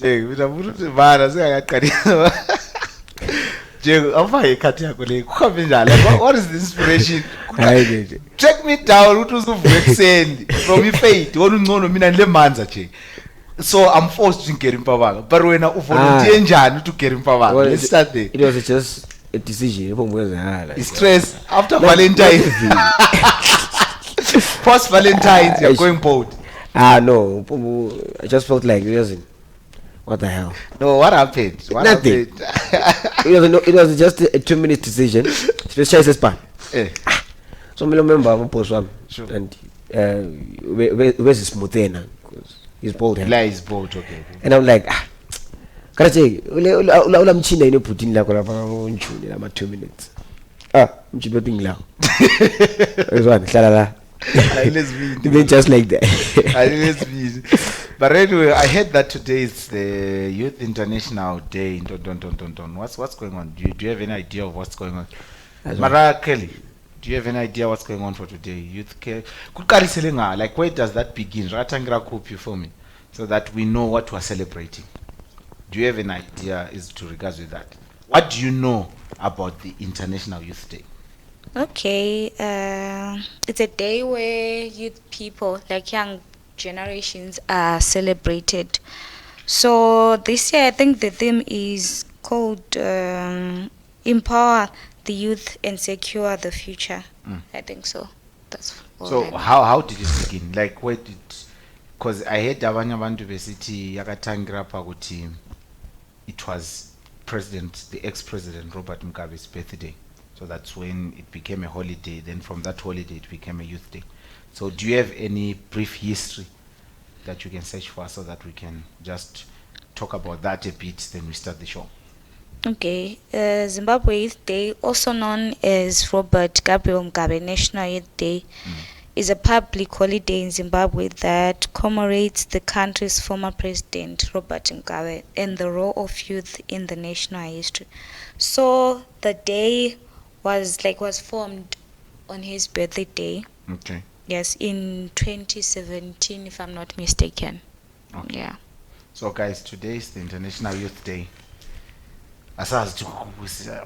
Jeng mina futhi mara singaqalisa. Jeng awufake ikhathi yakho le kuhambe njani? What is the inspiration? Check me down ukuthi usuvuke ekseni from ifade wona ungcono mina le manza nje. So I'm forced to get impabanga. But wena uvolunteer njani to get impabanga? Let's start there. It was just a decision. Stress after Valentine's. Post Valentine's, you're going bold. No. I just felt like listen. What the hell? No, what happened? Nothing. It was just a 2-minute decision. Special span. So I remember I'm post one. Sure. And where's his smoothena? Because he's bald head. He's bald, okay. And I'm like, can I say, ula mchina ino putin la kwa unchuni la 2 minutes. Mchibe ping lao. This one, la. Just like that. But anyway, I heard that today is the Youth International Day. Don't. What's going on? Do you have any idea of what's going on? Mariah Kelly, do you have any idea what's going on for today? Youth Kelly. Like, where does that begin? For me, so that we know what we're celebrating. Do you have an idea as to regards with that? What do you know about the International Youth Day? Okay, it's a day where youth people, like young generations, are celebrated. So this year I think the theme is called Empower the Youth and Secure the Future. I think so. That's so how did it begin? Like, where did, because I heard abanye abantu besithi yakatangira pakuthi it was the ex-president Robert Mugabe's birthday. So that's when it became a holiday. Then from that holiday, it became a youth day. So do you have any brief history that you can search for so that we can just talk about that a bit, then we start the show? Okay. Zimbabwe Youth Day, also known as Robert Gabriel Mugabe National Youth Day, is a public holiday in Zimbabwe that commemorates the country's former president, Robert Mugabe, and the role of youth in the national history. So the day was formed on his birthday day. Okay. Yes, in 2017, if I'm not mistaken. Okay. Yeah. So guys, today is the International Youth Day. Asazi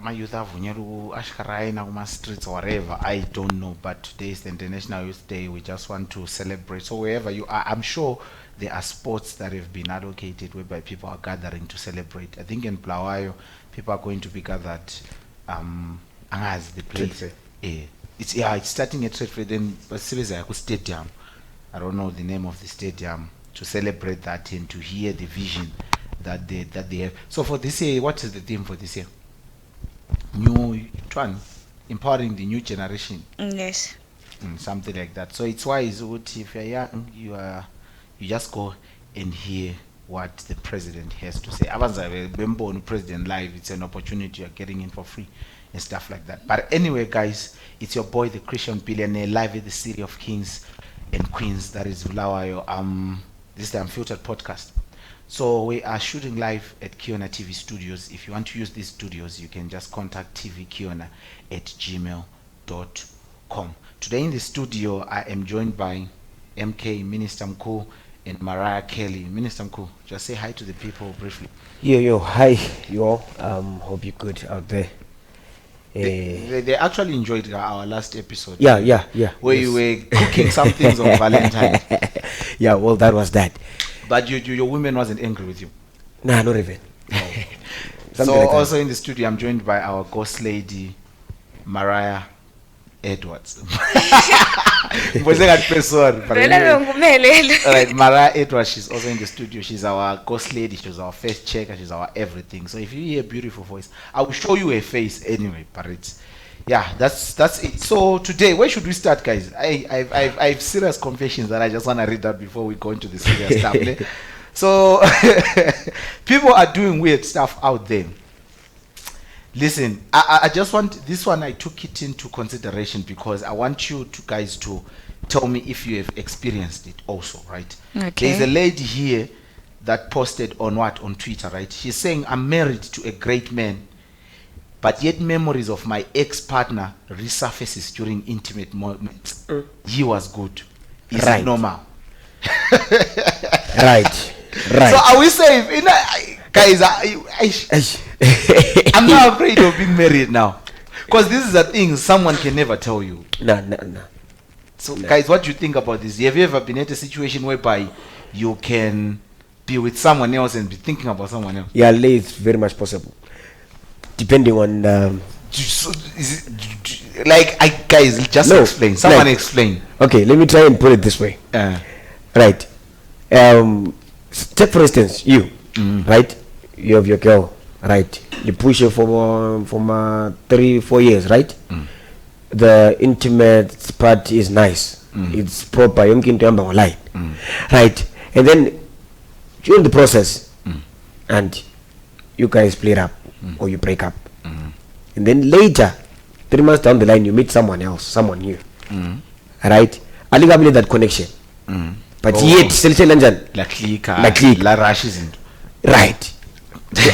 my youth avunyelwa ashkarayina kuma streets or whatever, I don't know, but today is the International Youth Day. We just want to celebrate. So wherever you are, I'm sure there are spots that have been allocated whereby people are gathering to celebrate. I think in Bulawayo, people are going to be gathered as the place. It's starting at Trade Fair, then stadium. I don't know the name of the stadium, to celebrate that and to hear the vision that they have. So for this year, what is the theme for this year? Empowering the new generation. Yes. Something like that. So it's wise if you're young, you just go and hear what the president has to say. Bembo president live, it's an opportunity you're getting in for free and stuff like that. But anyway, guys, it's your boy, the Christian billionaire, live at the City of Kings and Queens, that is Bulawayo. This is the Unfiltered Podcast. So we are shooting live at Kiona TV Studios. If you want to use these studios, you can just contact tvkiona@gmail.com. Today in the studio, I am joined by MK, Minister Mkuu, and Mariah Kelly. Minister Mkuu, just say hi to the people briefly. Yo, hi, you all. Hope you're good out there. They actually enjoyed our last episode. Yeah. Where you were cooking some things on Valentine's. Yeah, well, that was that. But your woman wasn't angry with you? Nah, not even. No. So like also in the studio, I'm joined by our ghost lady, Mariah Edwards. Mariah Edwards, she's also in the studio. She's our ghost lady, she's our face checker, she's our everything. So if you hear a beautiful voice, I will show you her face anyway, but it's that's it. So today, where should we start, guys? I have serious confessions that I just want to read out before we go into the serious stuff. So people are doing weird stuff out there. Listen, I just want this one. I took it into consideration because I want you guys to tell me if you have experienced it also, right? Okay. There's a lady here that posted on Twitter, right? She's saying, I'm married to a great man, but yet memories of my ex-partner resurfaces during intimate moments. He was good. Is it normal? Right. So are we safe? Guys, I'm not afraid of being married now. Because this is a thing someone can never tell you. No. So guys, what do you think about this? Have you ever been at a situation whereby you can be with someone else and be thinking about someone else? Yeah, it's very much possible. Depending on guys, just explain. Someone explain. Okay, let me try and put it this way. Right. Take for instance, you, right? You have your girl, right? You push her for 3-4 years, right? The intimate part is nice. It's proper. You can do line, right? And then during the process, and you guys split up or you break up, and then later, 3 months down the line, you meet someone else, someone new, right? I think I believe that connection. But yet, still right.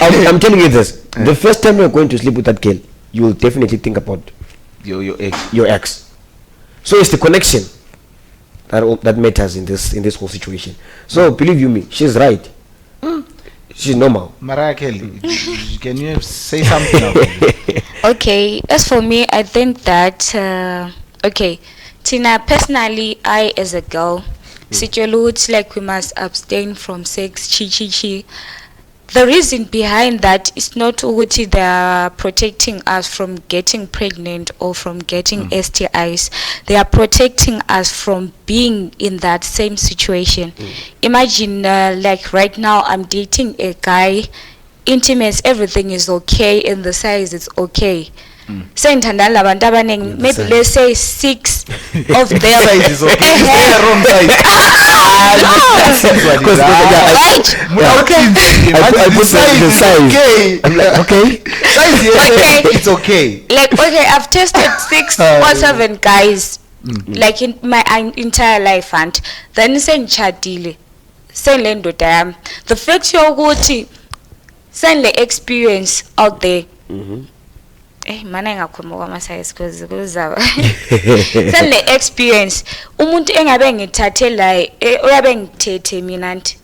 I'm telling you this. The first time you're going to sleep with that girl, you will definitely think about your ex. So it's the connection that matters in this whole situation. So believe you me, she's right. She's normal. Mariah Kelly, can you say something about it? Okay, as for me, I think that okay, Tina, personally, I as a girl, it's like we must abstain from sex, chi. The reason behind that is not what they are protecting us from getting pregnant or from getting STIs. They are protecting us from being in that same situation. Imagine like right now I'm dating a guy, intimacy, everything is okay, and the size is okay. Maybe let's say 6 of them. Size is okay. Wrong size. I put the size. Okay. I'm like, okay. Okay. It's okay. Like, okay, I've tested 6 or 7 guys, like in my entire life, and then send chadile, send lendo dam. The fact you're going send the experience out there. Mana engakhuluma kwama-size cause kuzaba sale experience umuntu engabe ngithathela uyabe ngithethe mina nti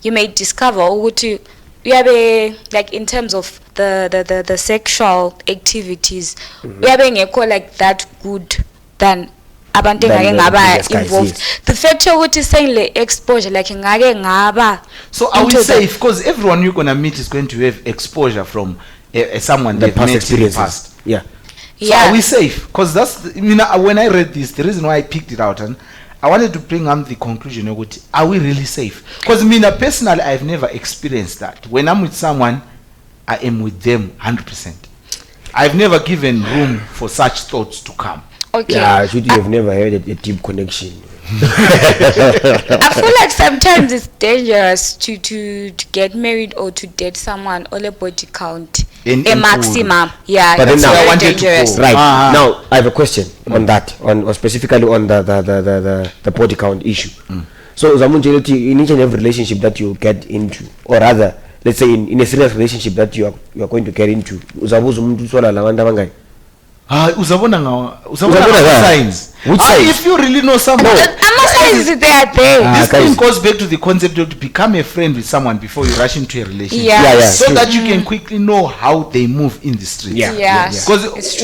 you may discover ukuthi uyabe like in terms of the sexual activities uyabe ngekho like that good than abantu engake ngaba involved. The fact ukuthi sale exposure like ngake ngaba. So are we safe? Because everyone you're gonna meet is going to have exposure from someone that past experiences. Past. Yeah. So are we safe? Because that's when I read this, the reason why I picked it out, and I wanted to bring up the conclusion of what, are we really safe? Because personally, I've never experienced that. When I'm with someone, I am with them 100%. I've never given room for such thoughts to come. Okay. Yeah, you have never had a deep connection. I feel like sometimes it's dangerous to get married or to date someone on a body count a maximum. Yeah, but then now very I want dangerous. Right now, I have a question on that, or specifically on the body count issue. So, in each and every relationship that you get into, or rather, let's say in a serious relationship that you are going to get into, signs. Which signs? If you really know someone, signs there. This thing goes back to the concept of to become a friend with someone before you rush into a relationship. Yeah. So that you can quickly know how they move in the street. Because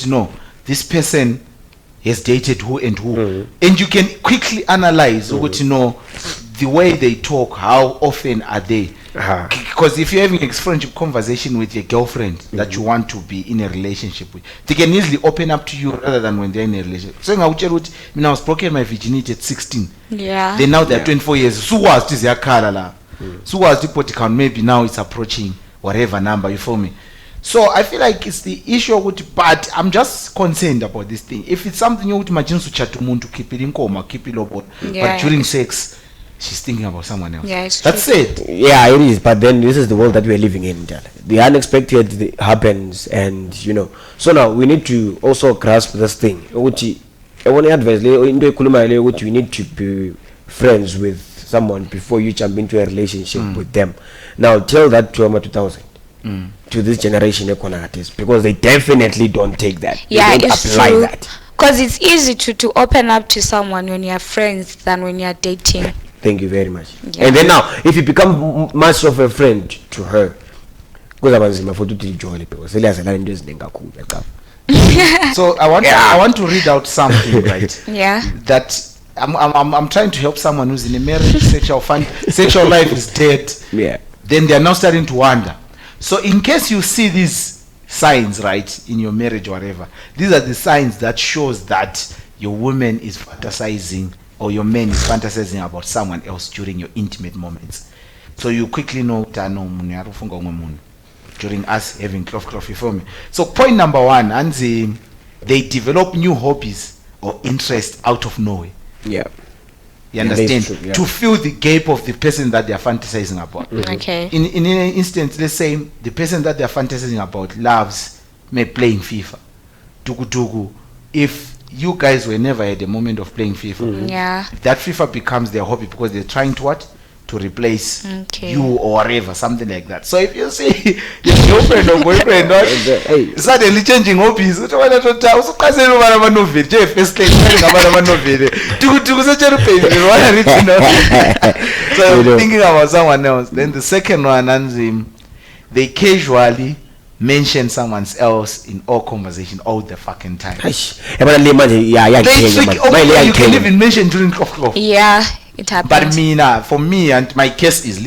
no, this person has dated who and who, and you can quickly analyze what you know, the way they talk, how often are they. Because if you're having a friendship conversation with your girlfriend that you want to be in a relationship with, they can easily open up to you rather than when they're in a relationship. So I was broken my virginity at 16. Yeah. Then now they're 24 years. So was this your color? So was the pot count? Maybe now it's approaching whatever number, you feel me? So I feel like it's the issue of but I'm just concerned about this thing. If it's something you would imagine to chat to keep it in coma, keep it low, but during sex she's thinking about someone else. Yeah, that's it. Yeah, it is. But then this is the world that we're living in. The unexpected happens, and so now we need to also grasp this thing. I want to advise we need to be friends with someone before you jump into a relationship with them. Now tell that to Oma 2000. To this generation because they definitely don't take that. Yeah, they don't it's apply true. that. Because it's easy to open up to someone when you're friends than when you're dating. Thank you very much. Yeah. And then now, if you become much of a friend to her, because So I want to read out something, right? Yeah. That I'm trying to help someone who's in a marriage, sexual life is dead. Yeah. Then they are now starting to wonder. So in case you see these signs, right, in your marriage or whatever, these are the signs that shows that your woman is fantasizing or your man is fantasizing about someone else during your intimate moments. So you quickly know that during us having cloth, you feel me? So point number one, and they develop new hobbies or interests out of nowhere. Yeah. You understand? True, yeah. To fill the gap of the person that they are fantasizing about. Okay. In an instance, let's say the person that they are fantasizing about loves playing FIFA. Tugu. If you guys were never at the moment of playing FIFA, Yeah. that FIFA becomes their hobby because they're trying to what? To replace you or whatever, something like that. So if you see your girlfriend or boyfriend not suddenly changing hobbies, so thinking about someone else. Then the second one, and they casually mention someone else in all conversation all the fucking time. You can even mention during cough. Yeah, it happens. But for me, and my case is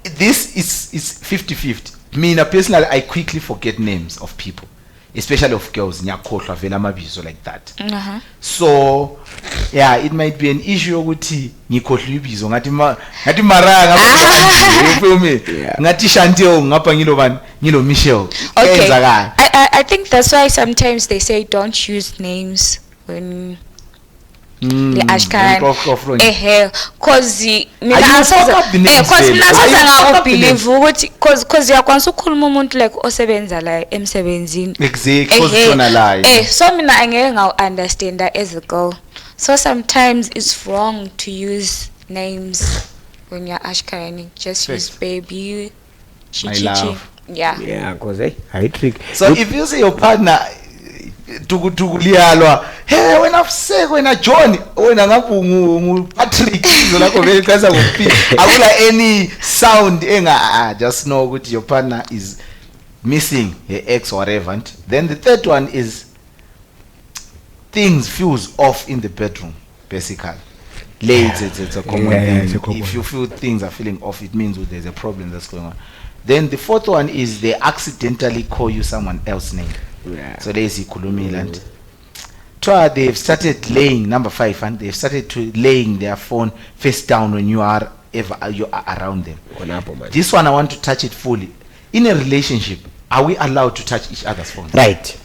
this is 50-50. Personally, I quickly forget names of people, especially of girls. Like that. So yeah, it might be an issue ukuthi ngikhohlwa ibizo ngathi maranga you feel me ngathi Chantel ngapha ngilo Michelle. Okay. I think that's why sometimes they say don't use names when the ashkan cause mina believe ukuthi cause yakwanisa ukukhuluma umuntu like osebenza la emsebenzini exactly so mina angeke ngaw understand as a girl. So sometimes it's wrong to use names when you're ashkarani. Just use baby, my love. Yeah, cause I trick. So if you say your partner tukulialwa, hey, wena John, wena ngapu Patrick, akula any sound just know what your partner is missing her ex or whatever. Then the third one is things feels off in the bedroom, basically. It's a common thing. If you feel things are feeling off, it means there's a problem that's going on. Then the fourth one is they accidentally call you someone else's name. Yeah. So there's Kulumiland. They've started laying number 5, and they've started to laying their phone face down when you are around them. This one I want to touch it fully. In a relationship, are we allowed to touch each other's phones? Right.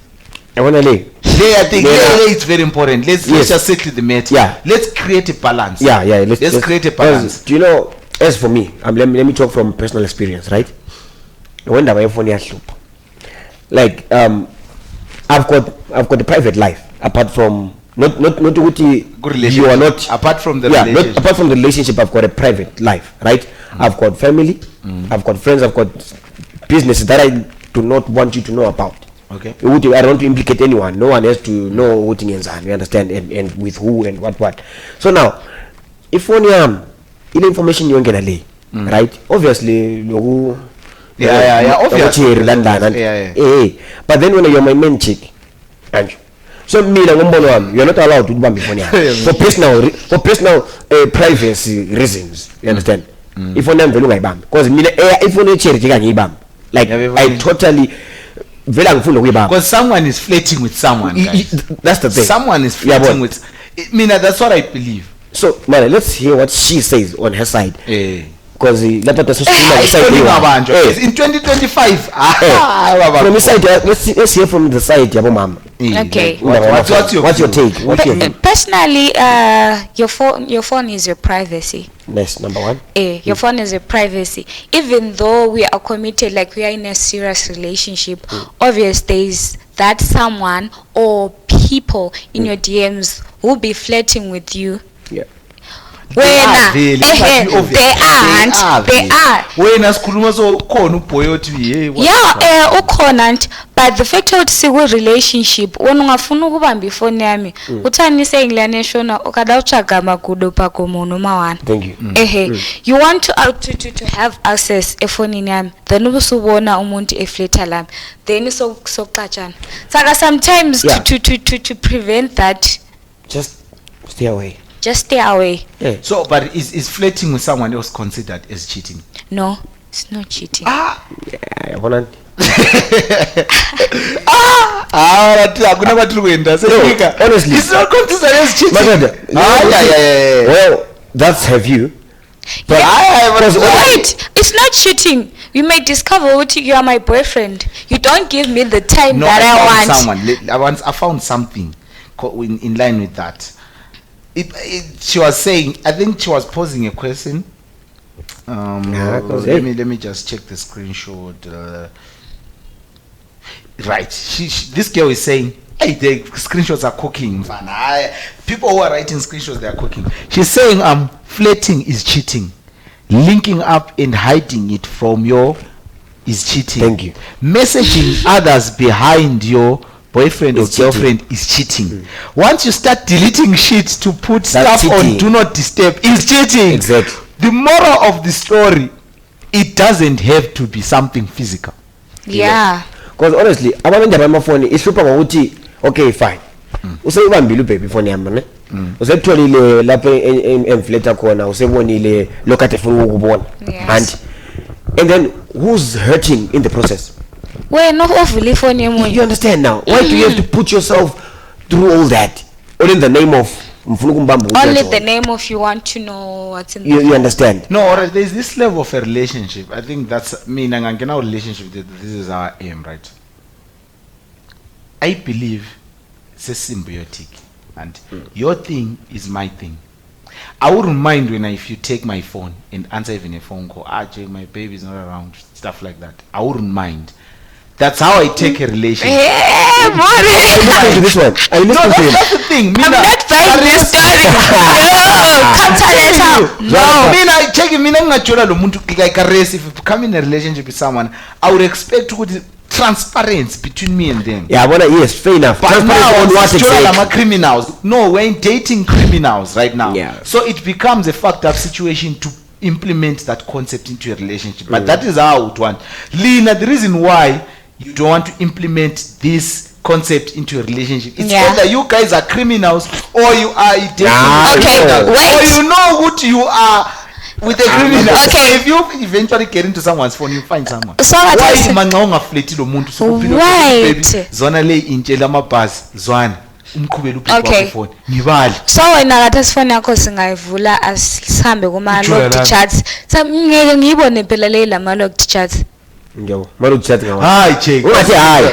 I want to lay. I think it's very important. Let's just settle the matter. Yeah. Let's create a balance. Yeah. Let's create a balance. Do you know? As for me, let me talk from personal experience, right? When the phone is like I've got a private life apart from not good relationship. You are not apart from the relationship. Apart from the relationship, I've got a private life, right? I've got family, I've got friends, I've got businesses that I do not want you to know about. Okay. I don't want to implicate anyone. No one has to know what you understand and with who and what. So now, if only in information you gonna lay, right? Obviously, obviously. But then when you're my main chick, and so me you're not allowed to do for personal privacy reasons. You understand? If only I'm very bam, because if only charity like I totally. Because someone is flirting with someone, guys. That's the thing. Someone is flirting with. That's what I believe. So, man, let's hear what she says on her side. Because in 2025. From the side, let's hear from the side, mom. Okay. What's your take? Personally, your phone is your privacy. That's number one. Your phone is your privacy. Even though we are committed, like we are in a serious relationship, obviously there is that someone or people in your DMs who will be flirting with you. Yeah. Wena, Vele, it's like obvious. they are. Wena sikhuluma so khona uboy othi hey what Yeah, ukhona nje, but the fact ukuthi siku relationship wona ungafuna ukubamba ifoni yami uthani sengilane shona okada uchaga magudo phako umuntu mawana. Thank you. You want to have access efonini yami, then ubusubona umuntu efleta lami, then sokuxatshana. Saka sometimes Yeah. to prevent that, Just stay away. just stay away. Yeah. So, but is flirting with someone else considered as cheating? No, it's not cheating. Yeah, yabona. Hakuna bathu kuenda sika. Honestly. It's not considered as cheating. Madada, Yeah. Well, that's have you. But Wait, it's not cheating. You may discover what you are my boyfriend. You don't give me the time No, that I want. I found something in line with that. She was saying, I think she was posing a question. Let me just check the screenshot. Right, this girl is saying, hey, the screenshots are cooking. People who are writing screenshots, they are cooking. She's saying, flirting is cheating. Linking up and hiding it from you is cheating. Thank you. Messaging others behind your boyfriend or girlfriend is cheating. Once you start deleting shit to put stuff on do not disturb, is cheating. Exactly. The moral of the story, it doesn't have to be something physical. Yeah. Because honestly, abantu ndaba phone ihlupha ngokuthi okay fine. Useyibambile baby phone yami ne? Usetholile lapha emfleta khona, usebonile lokade ufuna ukubona. Yes. And then who's hurting in the process? We're not ovuli phone yemunye. You understand now? Why do you have to put yourself through all that? All in the name of only the name of you want to know what's in the you understand? No, alright, there's this level of a relationship. I think that's me and our relationship. This is our aim, right? I believe it's a symbiotic, and your thing is my thing. I wouldn't mind if you take my phone and answer even a phone call. Jay, my baby's not around, stuff like that. I wouldn't mind. That's how I take a relationship. Hey, Are you listening to this one? Are you listening to him? That's the thing. I'm not buying this story. Come tell it out. No, mina check mina ngajola lo muntu like a race. If you come in a relationship with someone, I would expect to transparency between me and them. Yeah, yes, fair enough. But now on what exactly? criminals. No, we're dating criminals right now. Yeah. So it becomes a fucked up situation to implement that concept into a relationship. But that is how I would want. Lena, the reason why you don't want to implement this concept into a relationship, it's either you guys are criminals or you are dating criminals. Or you know what you are with a criminal. Okay, if you eventually get into someone's phone, you find someone. So why manga ungafleti lo muntu right. Zona le intshela amabhasi zwana umqhubela ubheka phone ngibali. So wena ngathi sifone yakho singayivula asihambe kuma locked chats. Ngeke ngiyibone phela le lama locked chats. Ngiyabo manje chat ngawo hayi check ungathi hayi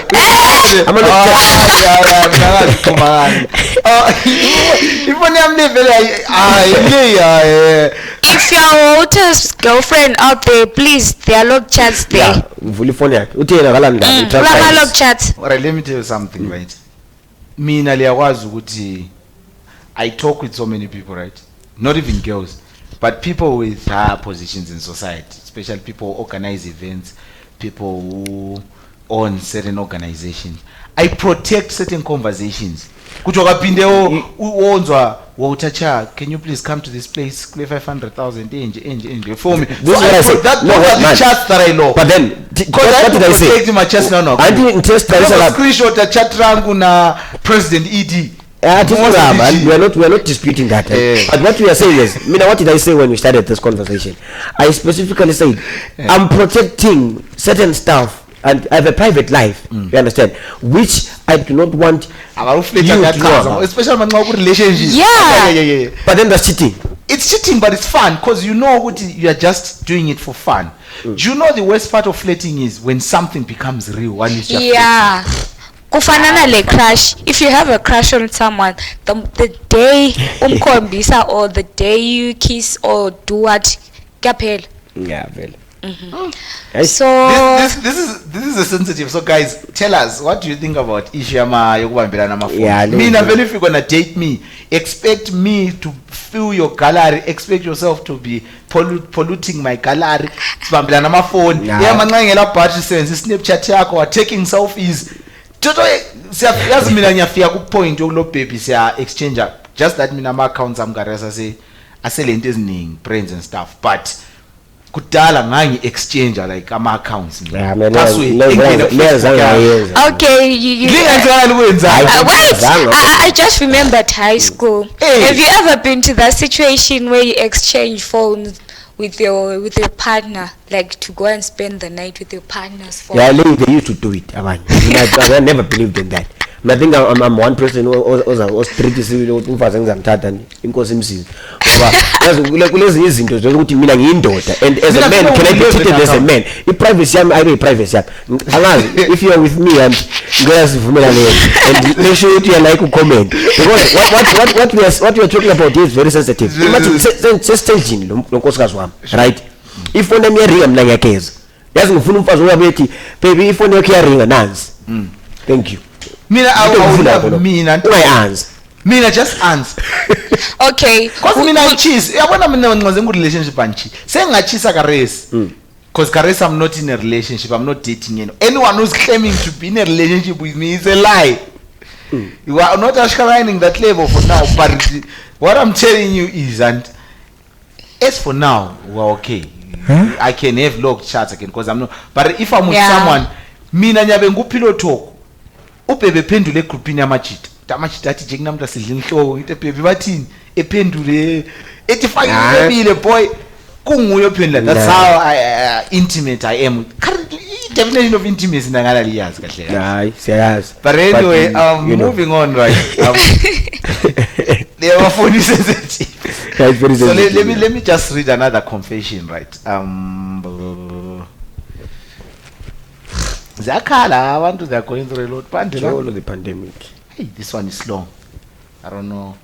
ifoni yami levele hayi if your Walter's girlfriend out there, please, there are locked chats there. Mvula ifoni yakhe uthi yena kalanda Kulama locked chats. Alright, let me tell you something, right? Mina liyakwazi ukuthi I talk with so many people, right? Not even girls, but people with higher positions in society, especially people who organize events, people who own certain organizations. I protect certain conversations. Kuthi wakapinde uonzwa wawutacha, can you please come to this place, clear 500,000 enje for me. This is what I said. No, what the chat that I know. But then what did I say? Protect my chest no. I didn't test that. Screenshot the chat rangu na President ED. We are not disputing that. But what we are saying is, what did I say when we started this conversation? I specifically said, I'm protecting certain stuff and I have a private life. You understand? Which I do not want you to know. Especially when we relationship. Yeah. But then that's cheating. It's cheating, but it's fun because you know what you are just doing it for fun. Do you know the worst part of flirting is when something becomes real? When it's just flirting. Kufanana le crush. If you have a crush on someone, the day umkhombisa or the day you kiss or do what, kaphela. Yeah, well. So This is a sensitive. So guys, tell us, what do you think about Ishama yokubambelana amafoni? Yeah, Mina vele if you're gonna date me, expect me to fill your gallery, expect yourself to be polluting my gallery. Sibambelana amafoni. Nah. Yeah, manxa ngela battery sense Snapchat yakho are taking selfies. Toto siyazi mina ngiyafika ku point yokulo baby siya exchange just that mina ama accounts am garesa say aselento eziningi brands and stuff, but kudala ngangi exchange like ama accounts Yeah, man, that's way okay, you wait, I just remembered high school. Hey. Have you ever been to that situation where you exchange phones with your partner, like to go and spend the night with your partner's phone? Yeah, they used to do it. I never believed in that. And I think I'm one person who was treated umfazi ngizamthatha inkosi imsiza ngoba kulezi izinto zokuthi mina ngiyindoda, and as a man can I be treated as a man? Privacy yami ayibe privacy yami angazi. If you are with me and ngiyasivumela leyo, and make sure you like to comment, because what we are talking about is very sensitive. Sesithenjini lo nkosikazi wami, right? Ifone yami iyaringa mina ngiyageza, yazi ngifuna umfazi oyabethi baby ifone yakho iyaringa nansi. Thank you. Mina mina just answer. Okay, Cause mina cheese yabona mina ngicaze ngu relationship anchi sengachisa ka race, cause ka race I'm not in a relationship, I'm not dating anyone who's claiming to be in a relationship with me is a lie. You are not aspiring that level for now, but what I'm telling you is, and as for now we're okay. I can have locked chats again because I'm not, but if I'm with someone mina nyabe nguphilo talk ubhebe phendule egroupini yamachita amachita athi nje kunamntu asidla inhloko into ebhebe bathini ephendule ethi fakile boy kunguye ophendula. That's how intimate I am. Currently definition of intimacy ngala liyazi kahle kahle. Hayi siyazi. But anyway, moving on, right? They were phone sensitive. So let me just read another confession, right? Zakhala abantu they are going through a lot. All of the pandemic. Hey, this one is long. I don't know.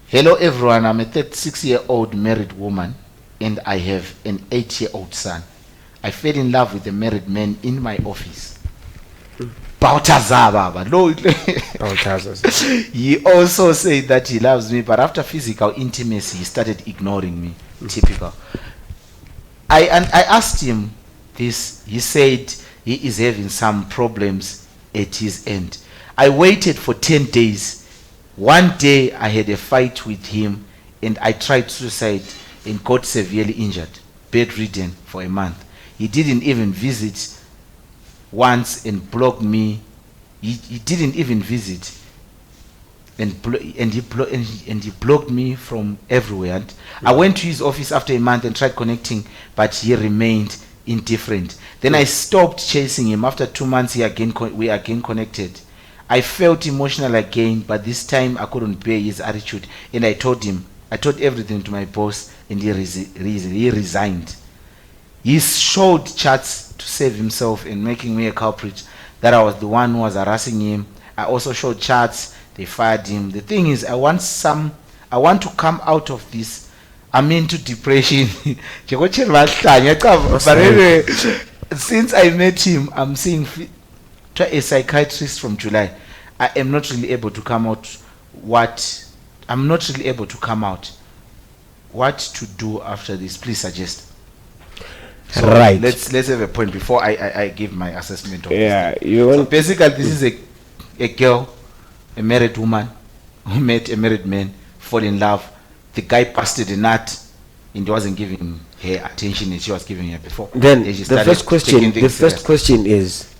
Hello everyone, I'm a 36-year-old married woman and I have an 8-year-old son. I fell in love with a married man in my office. Bautaza baba. No. He also said that he loves me, but after physical intimacy he started ignoring me. Typical. I asked him this. He said he is having some problems at his end. I waited for 10 days. One day I had a fight with him and I tried suicide and got severely injured, bedridden for a month. He didn't even visit once and blocked me. He didn't even visit and he blocked me from everywhere. And I went to his office after a month and tried connecting, but he remained indifferent. Then I stopped chasing him. After 2 months we again connected. I felt emotional again, but this time I couldn't bear his attitude, and I told everything to my boss, and he resigned. He showed chats to save himself and making me a culprit, that I was the one who was harassing him. I also showed chats. They fired him. The thing is, I want to come out of this. I'm into depression. But anyway, since I met him, I'm seeing a psychiatrist from July. I am not really able to come out. What to do after this? Please suggest. So right. Let's have a point before I give my assessment of this. So basically, this is a girl, a married woman who met a married man, fall in love. The guy busted a nut and he wasn't giving her attention as she was giving her before. Then the first question is,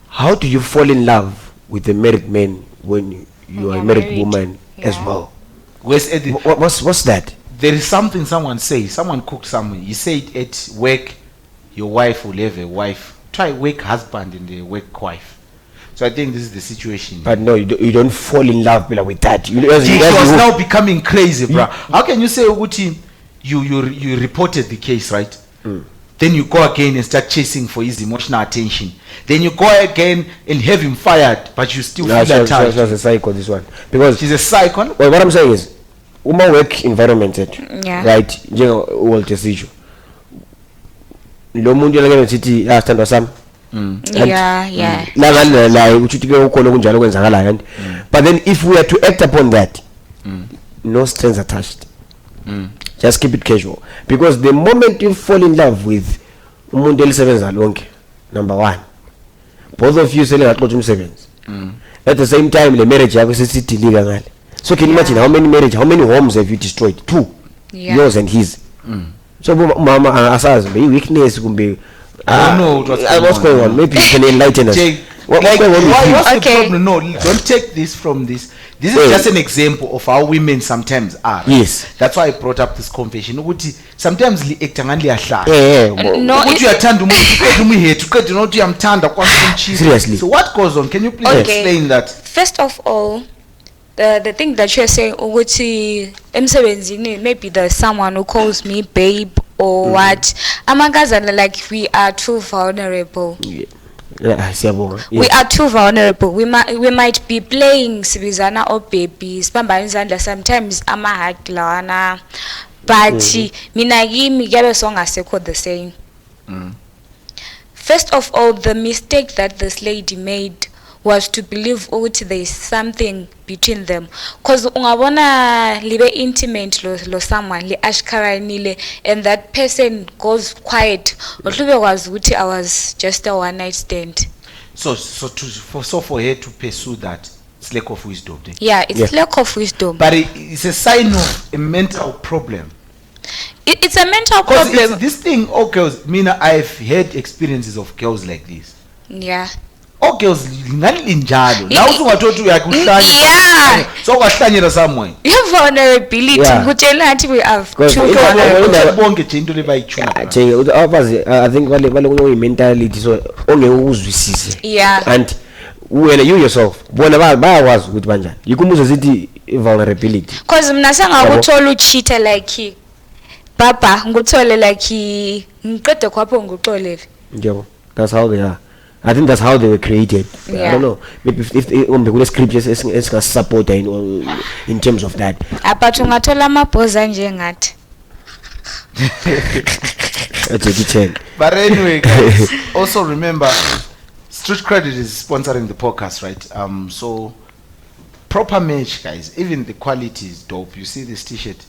how do you fall in love with a married man when you are a married woman as well? What's that? There is something someone says. Someone cooked something. He said at work, your wife will have a wife. Try work husband and the work wife. So I think this is the situation. But no, you don't fall in love with that. It was now becoming crazy, bro. How can you say, Uguti, you reported the case, right? Then you go again and start chasing for his emotional attention. Then you go again and have him fired, but you still feel attached. She's a psycho, this one. Because she's a psycho. Well, what I'm saying is, woman work environment, right? Old issue. lo muntu yena ngithi sithandwa sami yeah la ngale la ukuthi ke ukhona kunjalo kwenzakalayo and but then if we are to act upon that no strings attached just keep it casual because the moment you fall in love with umuntu elisebenza lonke number 1 both of you selengaxoxa umsebenzi at the same time le marriage yakho sesithilika ngale so can you imagine how many homes have you destroyed 2 yours and his so mama asazi be weakness kumbe no what's going on maybe you can enlighten us what's the problem? No, don't take this from this. This is just an example of how women sometimes are. Yes, that's why I brought up this confession. Ukuthi sometimes li act ngani liyahlala. No, ukuthi uyathanda umuntu uqeda umhethu uqeda nokuthi uyamthanda kwasimchiza. Seriously. So what goes on? Can you please explain that? First of all, the thing that you're saying ukuthi emsebenzini maybe there's someone who calls me babe or what. Amangazana like we are too vulnerable. We are too vulnerable. We might be playing sibizana or babies. Pambani sometimes ama haglana, but mina kimi kuyabe songasekho the same. First of all, the mistake that this lady made was to believe there is something between them, cause ungabona libe intimate lo someone li ashkaranile and that person goes quiet uhlube kwazi ukuthi I was just a one night stand. So for her to pursue that, it's lack of wisdom. Yeah, it's lack of wisdom. But it's a sign of a mental problem. It's a mental problem. This thing, girls, I've had experiences of girls like this. Yeah. Girls ngani linjalo la usungathothi uyakuhlanya so kwahlanyela somewhere your vulnerability ngutshela ngathi we have bonke nje into lebayichuna I think vale kuno mentality so ongeke ukuzwisise and wena you yourself bona bayakwazi ukuthi banjani yikumuzo zithi vulnerability because mina sengakuthola ucheater like baba nguthole like ngiqede khapho nguxolele yebo that's how they are. I think that's how they were created. I don't know. Maybe if the scriptures is support in terms of that. But ungathola amabhoza nje ngathi. But anyway, guys, also remember, Street Credit is sponsoring the podcast, right? So proper merch, guys. Even the quality is dope. You see this T-shirt?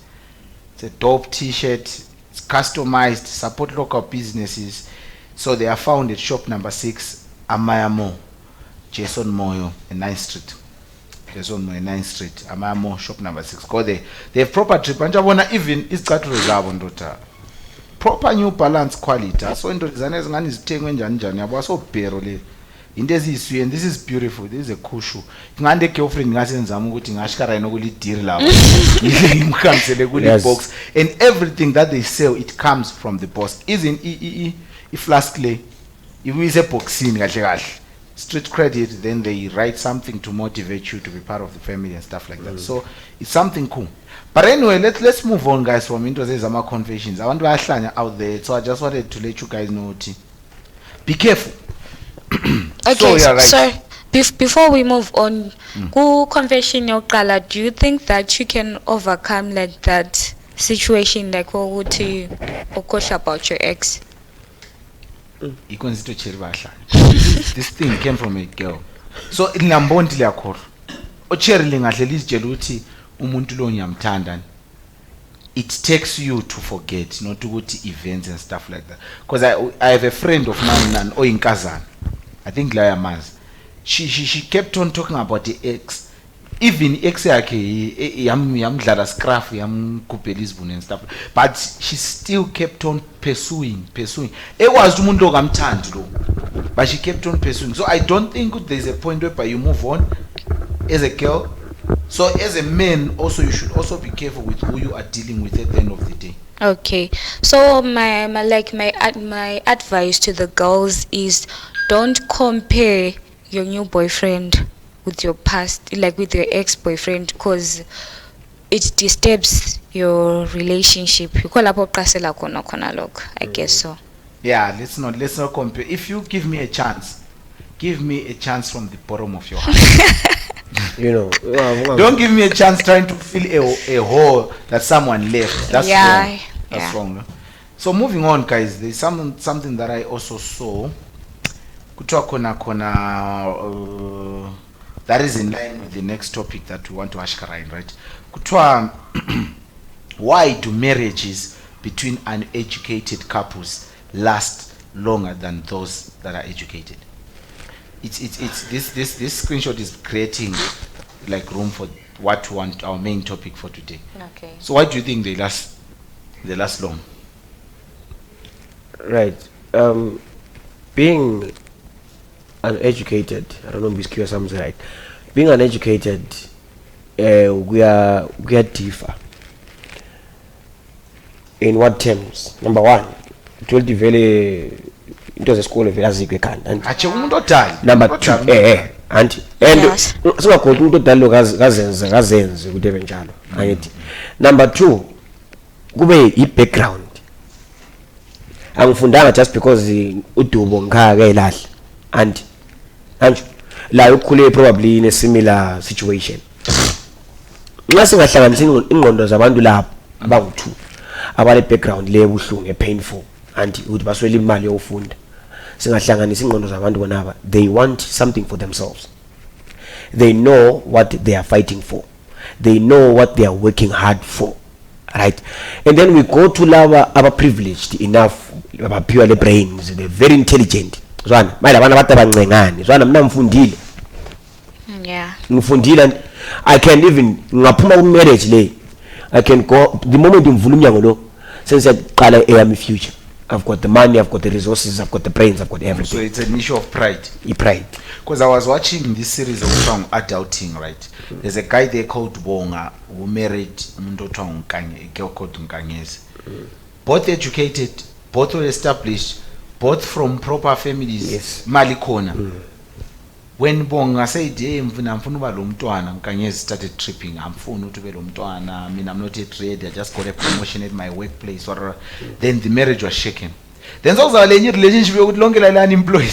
It's a dope T-shirt. It's customized. Support local businesses. So they are found at shop number 6, Amaya Mo, Jason Moyo, and 9th Street. Jason Moyo, 9th Street, Amaya Mo, shop number 6. Go there. They have proper trip. And I wanna even it's got to reserve on daughter. Proper New Balance quality. So in the is taking njani yabo so pero le. Into eziswe and this is beautiful. This is a cool shoe. Ngande girlfriend ngasenzama ukuthi ngashikara inokuli deal lapho. Ngimkhansele kuli box and everything that they sell it comes from the boss. Isn't flask le iwise boxini kahle kahle Street Credit, then they write something to motivate you to be part of the family and stuff like that. So it's something cool. But anyway, let's move on, guys, from into zama confessions. I want to ahlanya out there, so I just wanted to let you guys know be careful. Okay, so before we move on, ku confession yokuqala, do you think that you can overcome like that situation like ukuthi ukosha about your ex? This thing came from a girl. So ilambondi liyakhohlwa. Ocherry lingahle lizitshela ukuthi umuntu lo ngiyamthanda. It takes you to forget, not to go to events and stuff like that. Because I have a friend of mine oyinkazana. I think Layamaz. She kept on talking about the ex. Even ex yakhe yamdlala scruff yamkhuphela izibune and stuff, but she still kept on pursuing ekwazi umuntu okamthandi lo, but she kept on pursuing. So I don't think there's a point where you move on as a girl. So as a man also, you should also be careful with who you are dealing with at the end of the day. Okay, so my advice to the girls is don't compare your new boyfriend with your past, like with your ex-boyfriend, because it disturbs your relationship. You call up I guess so. Yeah, let's not compare. If you give me a chance from the bottom of your heart. You know, don't give me a chance trying to fill a hole that someone left. That's wrong. That's wrong. So moving on, guys, there's something that I also saw. Kutwa kona that is in line with the next topic that we want to ashkarain, right? Kutwa why do marriages between uneducated couples last longer than those that are educated? It's this screenshot is creating like room for what we want our main topic for today. Okay. So why do you think they last long? Right. Being uneducated, I don't know if it's something right. Being uneducated, we are differ. In what terms? Number one, it will develop into the school of philosophy and number two, and Yes. so I could do kazenze kudebe njalo. Angithi. Number two, kube i-background. Angifundanga just because udubo ngaka elahle and la ukhule probably in a similar situation. Nxa singahlanganisa ingqondo zabantu lapho abangu-2 abale background le buhlungu painful and ukuthi baswele imali yokufunda, singahlanganisa ingqondo zabantu bonaba, they want something for themselves, they know what they are fighting for, they know what they are working hard for, right? And then we go to lava aba privileged enough, aba pure brains, they're very intelligent. Zwana manje abantu abathi abancengane, zwana mina ngifundile, Yeah. ngifundile and I can even ngaphuma ku marriage le, I can go the moment ngivula umnyango lo sense yaqala eyami future. I've got the money, I've got the resources, I've got the brains, I've got everything. So it's an issue of pride. Pride. Because I was watching this series of song Adulting, right? There's a guy there called Bonga who married a girl called Nkanyezi. Both educated, both well established, both from proper families. Yes. Malikona. When Bonga said, hey, Nkanyezi started tripping. I mean, I'm not yet ready. I just got a promotion at my workplace. Or then the marriage was shaken. Then also a relationship with longer unemployed.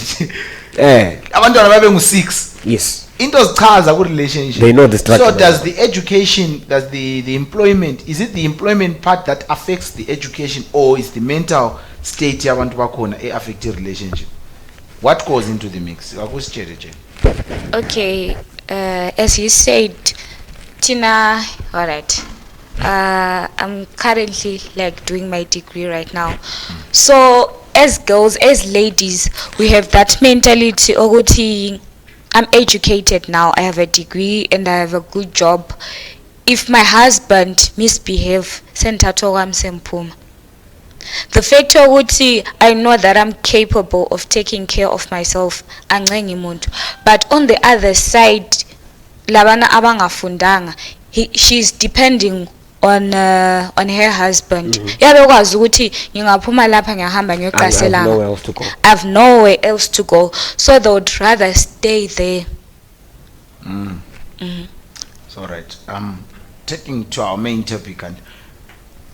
Abantwana babe ngu6. Yes. Into zichaza ku relationship. They know the structure. So does the education, does the employment, is it the employment part that affects the education, or is the mental state yabantu bakhona affect the relationship? What goes into the mix? Okay. As you said, Tina. All right. I'm currently like doing my degree right now. So as girls, as ladies, we have that mentality. Oguti, I'm educated now. I have a degree and I have a good job. If my husband misbehave, sentatoga msempuma. The fact oguti, I know that I'm capable of taking care of myself. But on the other side, labana abangafundanga, she's depending on her husband. Yabekwazi ukuthi ngingaphuma lapha ngihamba ngiyoqaselana. I have nowhere else to go, so they would rather stay there. So right. Taking to our main topic and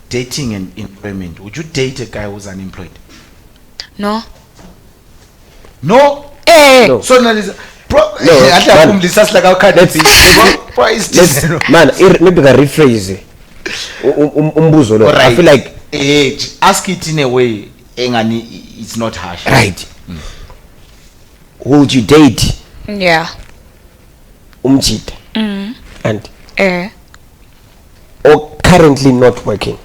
dating and employment. Would you date a guy who's unemployed? No. No. No. So now this. Man, maybe I rephrase umbuzo lo. I feel like ask it in a way it's not harsh. Right. Would you date Yeah. umchita and or currently not working?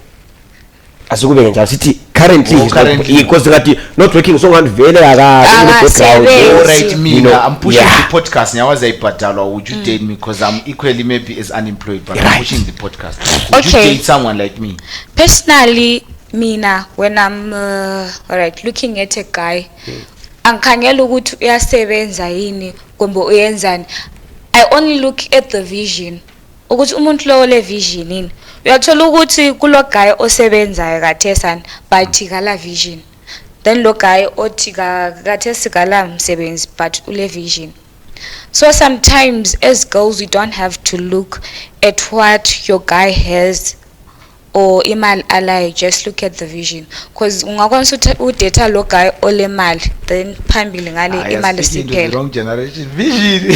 Asukube njalo sithi currently he's not, because not working, so one vele right, me, you know, I'm pushing the podcast. Would you date me because I'm equally maybe as unemployed, but I'm pushing the podcast. Would you date someone like me? Personally, Mina, when I'm alright looking at a guy, angikhangela ukuthi uyasebenza yini kumbe uyenzani. I only look at the vision. Ukuthi umuntu lo le vision yini. Uyathola ukuthi kulo guy osebenzayo kathesana but kala vision. Then lo guy othi kathesi kala msebenzi but ule vision. So sometimes as girls we don't have to look at what your guy has or imali alayo, just look at the vision, because ungakwanisa udata lo guy ole mali then phambili ngale imali siphela. Wrong generation vision.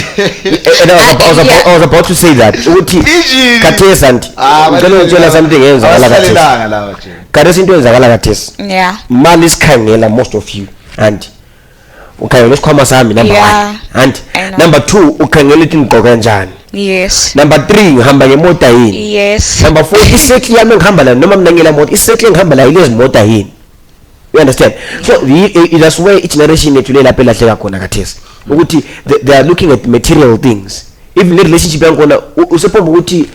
And I was about to say that Vision. Kathesi and ngicela ukutshela something eyenzakala kathesi. Kathesi into eyenzakala kathesi. Yeah. Mali isikhangela most of you and ukhangela isikhwama sami number 1 and number 2 ukhangela ukuthi ngigqoka kanjani. Yes. Number 3 ngihamba ngemota yini. Yes. Number 4 isekli yami ngihamba la noma mina ngela moto isekli ngihamba la ilezi mota yini. You understand? So that's where each generation yethu le lapha elahleka khona kathesi ukuthi they are looking at material things. Even the relationship yakhona usepomba ukuthi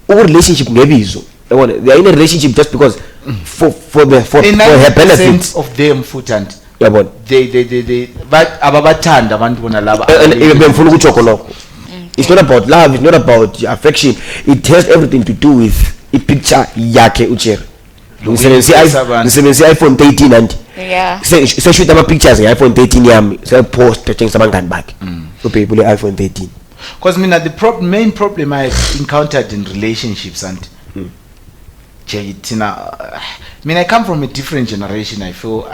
relationship ngebizo yabona they are in a relationship just because for her benefit of them foot and yabona they but ababathanda abantu bona laba bemfuna ukujoko lokho. It's not about love, it's not about affection, it has everything to do with a picture yakhe uCherry. Ngisebenzisa iPhone 13 and so shoot ama pictures nge-iPhone 13 yami so post things abangani bakhe so people iPhone 13 because mina the main problem I encountered in relationships and I come from a different generation. I feel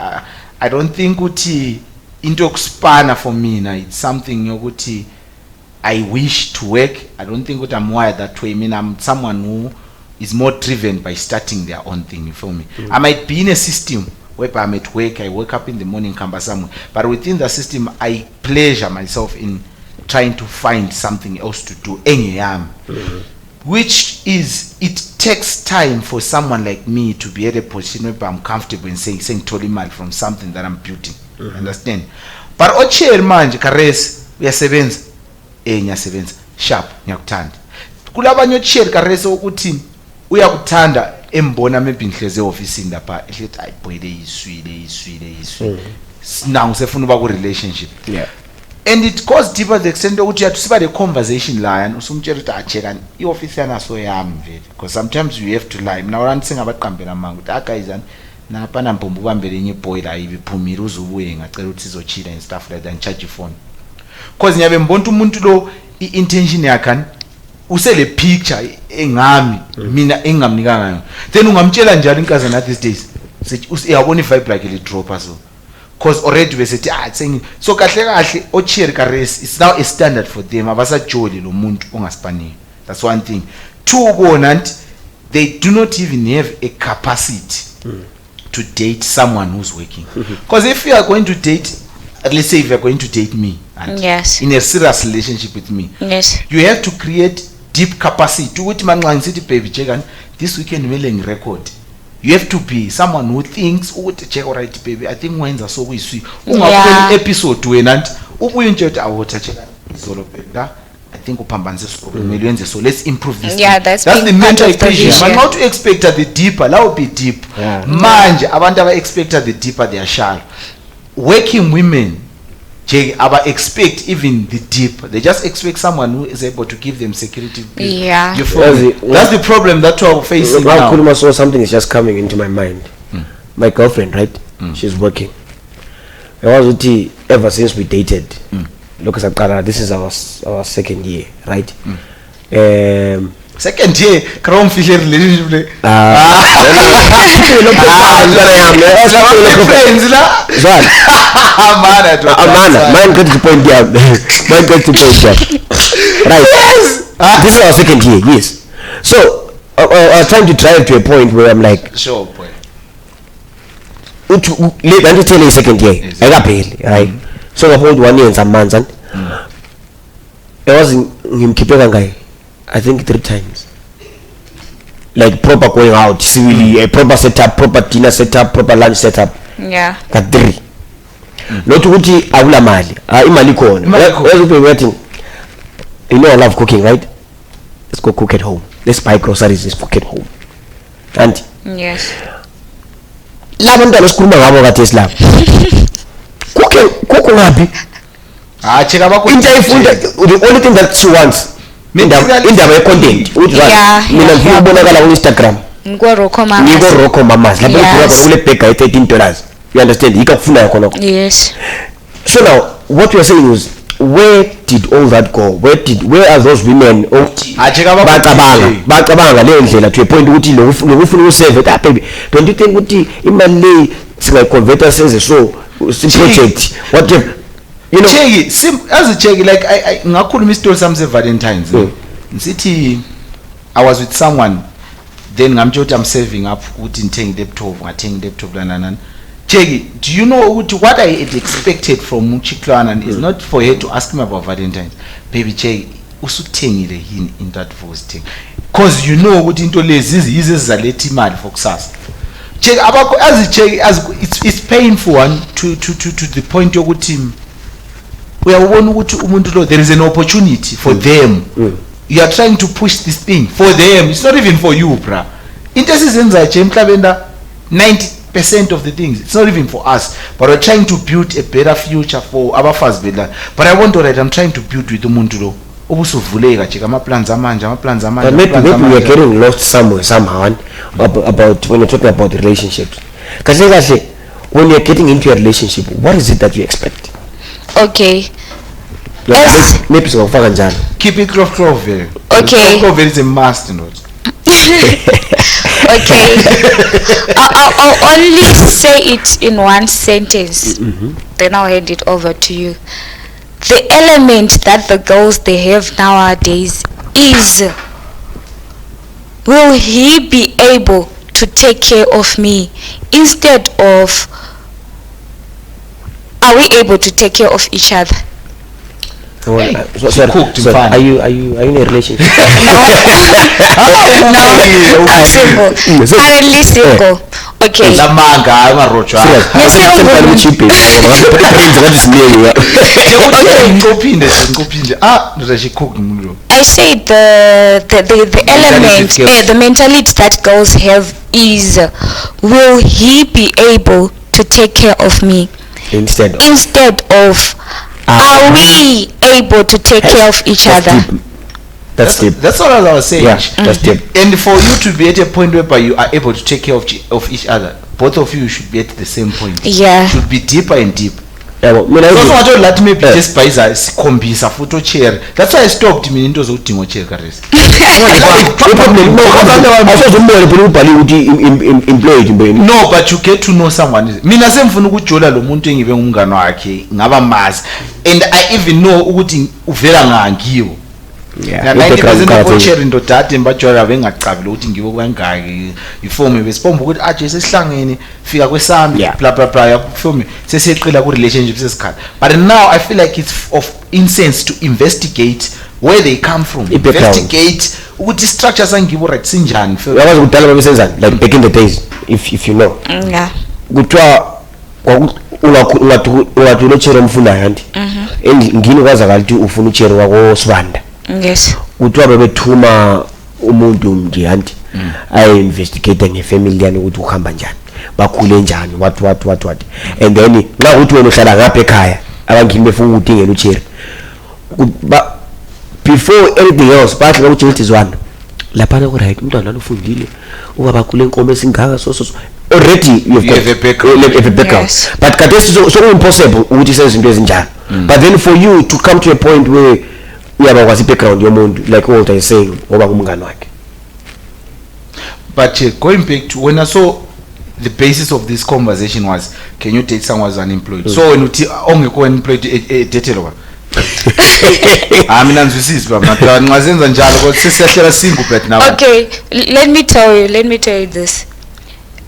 I don't think ukuthi into yokuspana for mina it's something yokuthi I wish to work. I don't think that I'm wired that way. I mean, I'm someone who is more driven by starting their own thing. You feel me? I might be in a system where I'm at work, I wake up in the morning, come back somewhere. But within the system, I pleasure myself in trying to find something else to do. Which is, it takes time for someone like me to be at a position where I'm comfortable in saying totally mad from something that I'm building. Understand? But oCherry manje kares uyasebenza nyasebenza sharp ngiyakuthanda kulabanye oCherry kares ukuthi uyakuthanda embona maybe ngihleze office lapha ethi ay boy iswile now sefuna uba ku relationship and it goes deeper the extent ukuthi yathi siba the conversation la yana usumtshela ukuthi acheka ioffice yana so yami vele because sometimes you have to lie mina abantu singabaqambela manga ukuthi guys napha nampombo ubambele enye boy la ibiphumile uzubuye ngacela ukuthi sizochila and stuff like that and charge phone because ngiyabe mbona umuntu lo intention yakhe usele picture engami mina engamnikanga ngayo then ungamtshela njalo inkazana these days uyabona vibe like le dropper so because already besethi saying so kahle oCherry kares it's now a standard for them abasajoli lo muntu ongaspaniyo. That's one thing. Two bona they do not even have a capacity to date someone who's working because if you are going to date, let's say if you're going to date me and in a serious relationship with me, you have to create deep capacity to what man city baby check and this weekend willing record. You have to be someone who thinks check alright baby I think wines are so we see episode when and ubuyintshe awutha check izolo baby I think upambanze so so let's improve this that's the mental equation. Man not to expect the deeper that would be deep manje abantu aba expect the deeper they are shallow. Working women aba expect even the deep. They just expect someone who is able to give them security. You follow? That's the problem that we're facing now. So something is just coming into my mind. My girlfriend, right? She's working. I was ever since we dated. Look at this is our second year, right? Second year, crown fisher relationship. Mine got to point down. Right. Yes. This is our second year, yes. So I was trying to drive to a point where I'm like, sure point. Let me tell you second year. I got paid, right? So I hold 1 year and some months and I was in Kipega, I think 3 times. Like proper going out, civilly, a proper setup, proper dinner setup, proper lunch setup. Got 3. Not uti avula mali. Imali kona. Let's be waiting. You know I love cooking, right? Let's go cook at home. Let's buy groceries, let's cook at home. And la bantwana sikhuluma ngabo kathesi la. Cooking ngapi? Cheka bakho. Into ifunda the only thing that she wants indaba ye content uthi mina ngifuna ukubonakala ku Instagram ngiko Rocco mamas lapho ngikho kule bag $13. You understand? Yikho kufuna khona. Yes. So now what we are saying is where did all that go? Where are those women bacabanga le ndlela to a point ukuthi lokufuna ukusave baby, don't you think ukuthi imali le singayiconverta senze so project whatever, you know? Cheki as a cheki like I ngakhuluma istory sami se Valentine's ngithi I was with someone then ngamtshela I'm saving up ukuthi ngithenge laptop ngathenga laptop lana. Cheki, do you know what I had expected from Muchiklana is not for her to ask me about Valentine's. Baby Cheki, usuthengile yini in that voice thing. Cause you know ukuthi into lezi yize zizalethi imali for kusasa. Cheki abakho as Cheki as it's painful one to the point yokuthi uyabona ukuthi umuntu lo there is an opportunity for them. You are trying to push this thing for them. It's not even for you, bruh. Into esizenza nje emhlabeni 90% of the things, it's not even for us, but we're trying to build a better future for our first builder. But I want to write, I'm trying to build with umuntu lo obusuvuleka cheka plans amanje. But maybe we are getting lost somewhere somehow about when you're talking about relationships. Because when you're getting into a relationship, what is it that you expect? Okay. Maybe so njalo. Keep it close. Okay. Close is a must, Okay. I'll only say it in one sentence. Then I'll hand it over to you. The element that the girls they have nowadays is, will he be able to take care of me, instead of, are we able to take care of each other? Sorry, are you in a relationship? No, I'm single. Currently single. Okay. I say the element, the mentality that girls have is, will he be able to take care of me, instead of are we able to take care of each other? That's deep. That's all I was saying. Yeah, that's deep. And for you to be at a point whereby you are able to take care of each other, both of you should be at the same point. Yeah. Should be deeper and deep. Yeah, well, let me just buy a photo chair. That's why I stopped me into the chair. No, but you get to know someone. Mina semfuna ukujola lo muntu engibe ngumngane wakhe ngaba mazi, and I even know ukuthi uvela ngangiwo. Yeah, 90% of chair into data embajola bengacabile ukuthi ngibo kwangaki ifome besipomba ukuthi aje sesihlangene fika kwesami blah blah blah yafome sesiyeqila ku relationship sesikhala. But now I feel like it's of insense to investigate where they come from, investigate ukuthi structures angibo right sinjani. Yawazi kudala babesenzani like back in the days, if you know. Yeah. Kuthiwa ungathi ulechere umfunayo anti ngini kwazakala ukuthi ufuna uchere wako Sibanda. Yes. Kuthiwa bebethuma umuntu nje anti investigate ngefamily yani ukuthi uhamba njani, bakhule njani, what and then la uthi wena uhlala ngapha ekhaya abangini befuna ukudingela uchere before anything else bathi ukuthi izwana lapha ku right umntwana ufundile ubaba kule nkomo esingaka so already you have a background. Yes. But kadesi so impossible ukuthi senze izinto ezinjalo. But then for you to come to a point where uyaba kwazi background yomuntu like what I saying ngoba ngumngane wakhe. But going back to when I saw the basis of this conversation was, can you date someone who's unemployed? So when uthi ongekho unemployed dateloba mina nzwisisi baba ngazenza njalo kodwa sesiyahlela single but now. Okay, let me tell you this.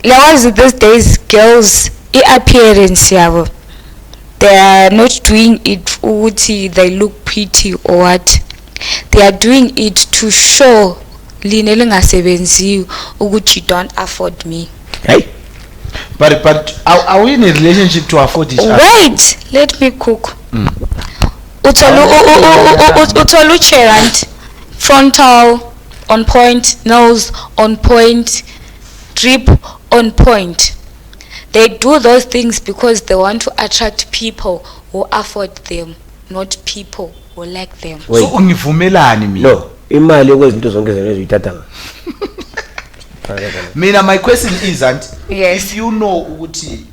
These days girls appearance yabo, they are not doing it ukuthi they look pretty or what. They are doing it to show line lingasebenziyo ukuthi you don't afford me. Hey. But are we in a relationship to afford each other? Wait, let me cook. Utolu cherant, frontal on point, nose on point, drip on point. They do those things because they want to attract people who afford them, not people who like them. So ungivumelani mina? No, imali yokwezinto zonke zena ezithatha. Mina my question is yes. If you know ukuthi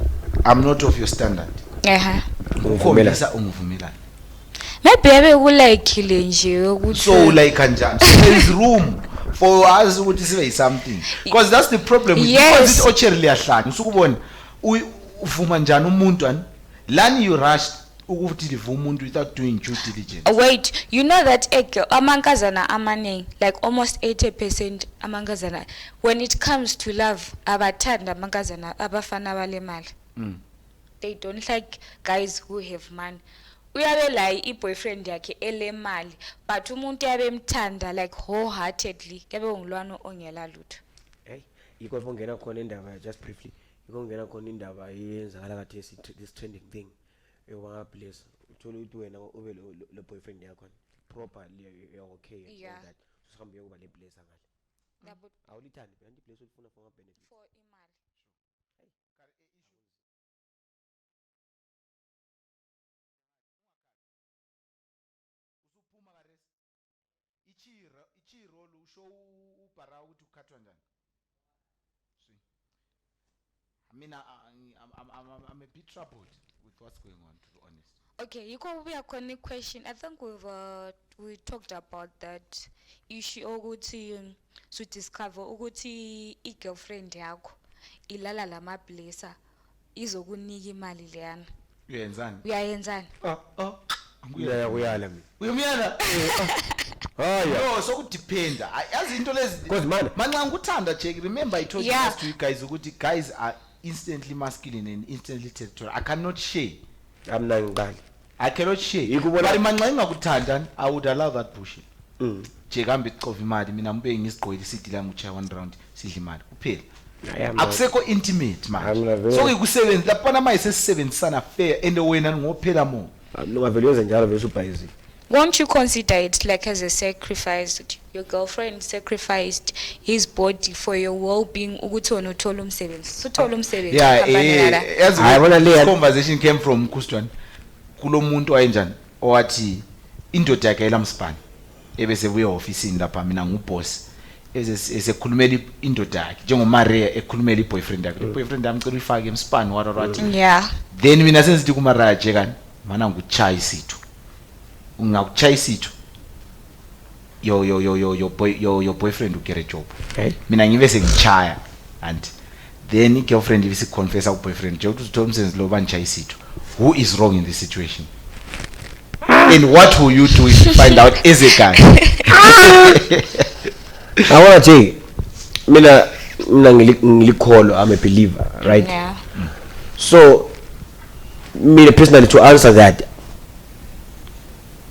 I'm not of your standard. Uh-huh. Ungivumelani? maybe abekulike nje ukuthi so like kanjani, so there is room for us ukuthi sibe something, because that's the problem with Yes. because ocherry liyahlanya usukubona uvuma njani umuntu ani lani you rushed ukuthi live umuntu without doing due diligence. Wait, you know that amankazana amaningi, like almost 80% amankazana, when it comes to love, abathanda amankazana abafana balemali. They don't like guys who have money. Uyabe like i-boyfriend yakhe elemali, but umuntu yabemthanda like wholeheartedly, yabe ungilwana ongela lutho. Hey, yiko ngena khona indaba just briefly. Yiko ngena khona indaba yenzakala kade this trending thing. Ewa bless. Uthola ukuthi wena ube lo boyfriend yakho properly you're okay Yeah. that. Usihambe yokuba le bless ngale. Yabo Awulithandi kanti bless ulifuna for benefit. for imali. Usuphuma ka rest ichiro usho ubhara ukuthi ukhathwa njani. I mean, I'm a bit troubled with what's going on, to be honest. Okay, you go be a connect question. I think we talked about that issue ukuthi to discover ukuthi i-girlfriend yakho ilala lama blesser izokunika imali leyana. Uyenzani? Uyayenzani? Uyala mina. Uyumyala? No, so kudependa. Yazi into lezi Because man manxa ngikuthanda Jake, remember I told you Yeah. last week guys ukuthi guys are instantly masculine and instantly territorial. I cannot share. amna ngiqali. I cannot share. Yikubona- But manxa ngingakuthanda I would allow that bullshit. Jake hambe icova imali mina mbe ngisigqoyile isidi la ngichaya 1 round sidla imali kuphela. Akusekho intimate manje. So ngikusebenza lapha manje sesisebenzisana fair and wena ngophela mo. Ngavele yenze njalo bese ubhayizile. Won't you consider it like as a sacrifice? Your girlfriend sacrificed his body for your well-being ukuthi wena uthola umsebenzi. Uthola umsebenzi As this conversation came from Kustwan kulo muntu wayenjani owathi indoda yakhe elamspan ebese buye office lapha mina nguboss esekhulumela indoda yakhe njengoMaria ekhulumela iboyfriend yakhe iboyfriend yamcela uyifake emspan wathi Yeah. then mina senzithi kuMaria nje kani mana nguchaya isithu ungakuchaya isithu your boyfriend will get a job. Okay. Mina ngibe sengichaya and then i-girlfriend ibisi confessa ku-boyfriend nje ukuthi uthola umsebenzi lo bangichaya isithu. Who is wrong in this situation? And what will you do if you find out as a guy? I want to say mina ngilikholo, I'm a believer, right? Yeah. So me personally to answer that,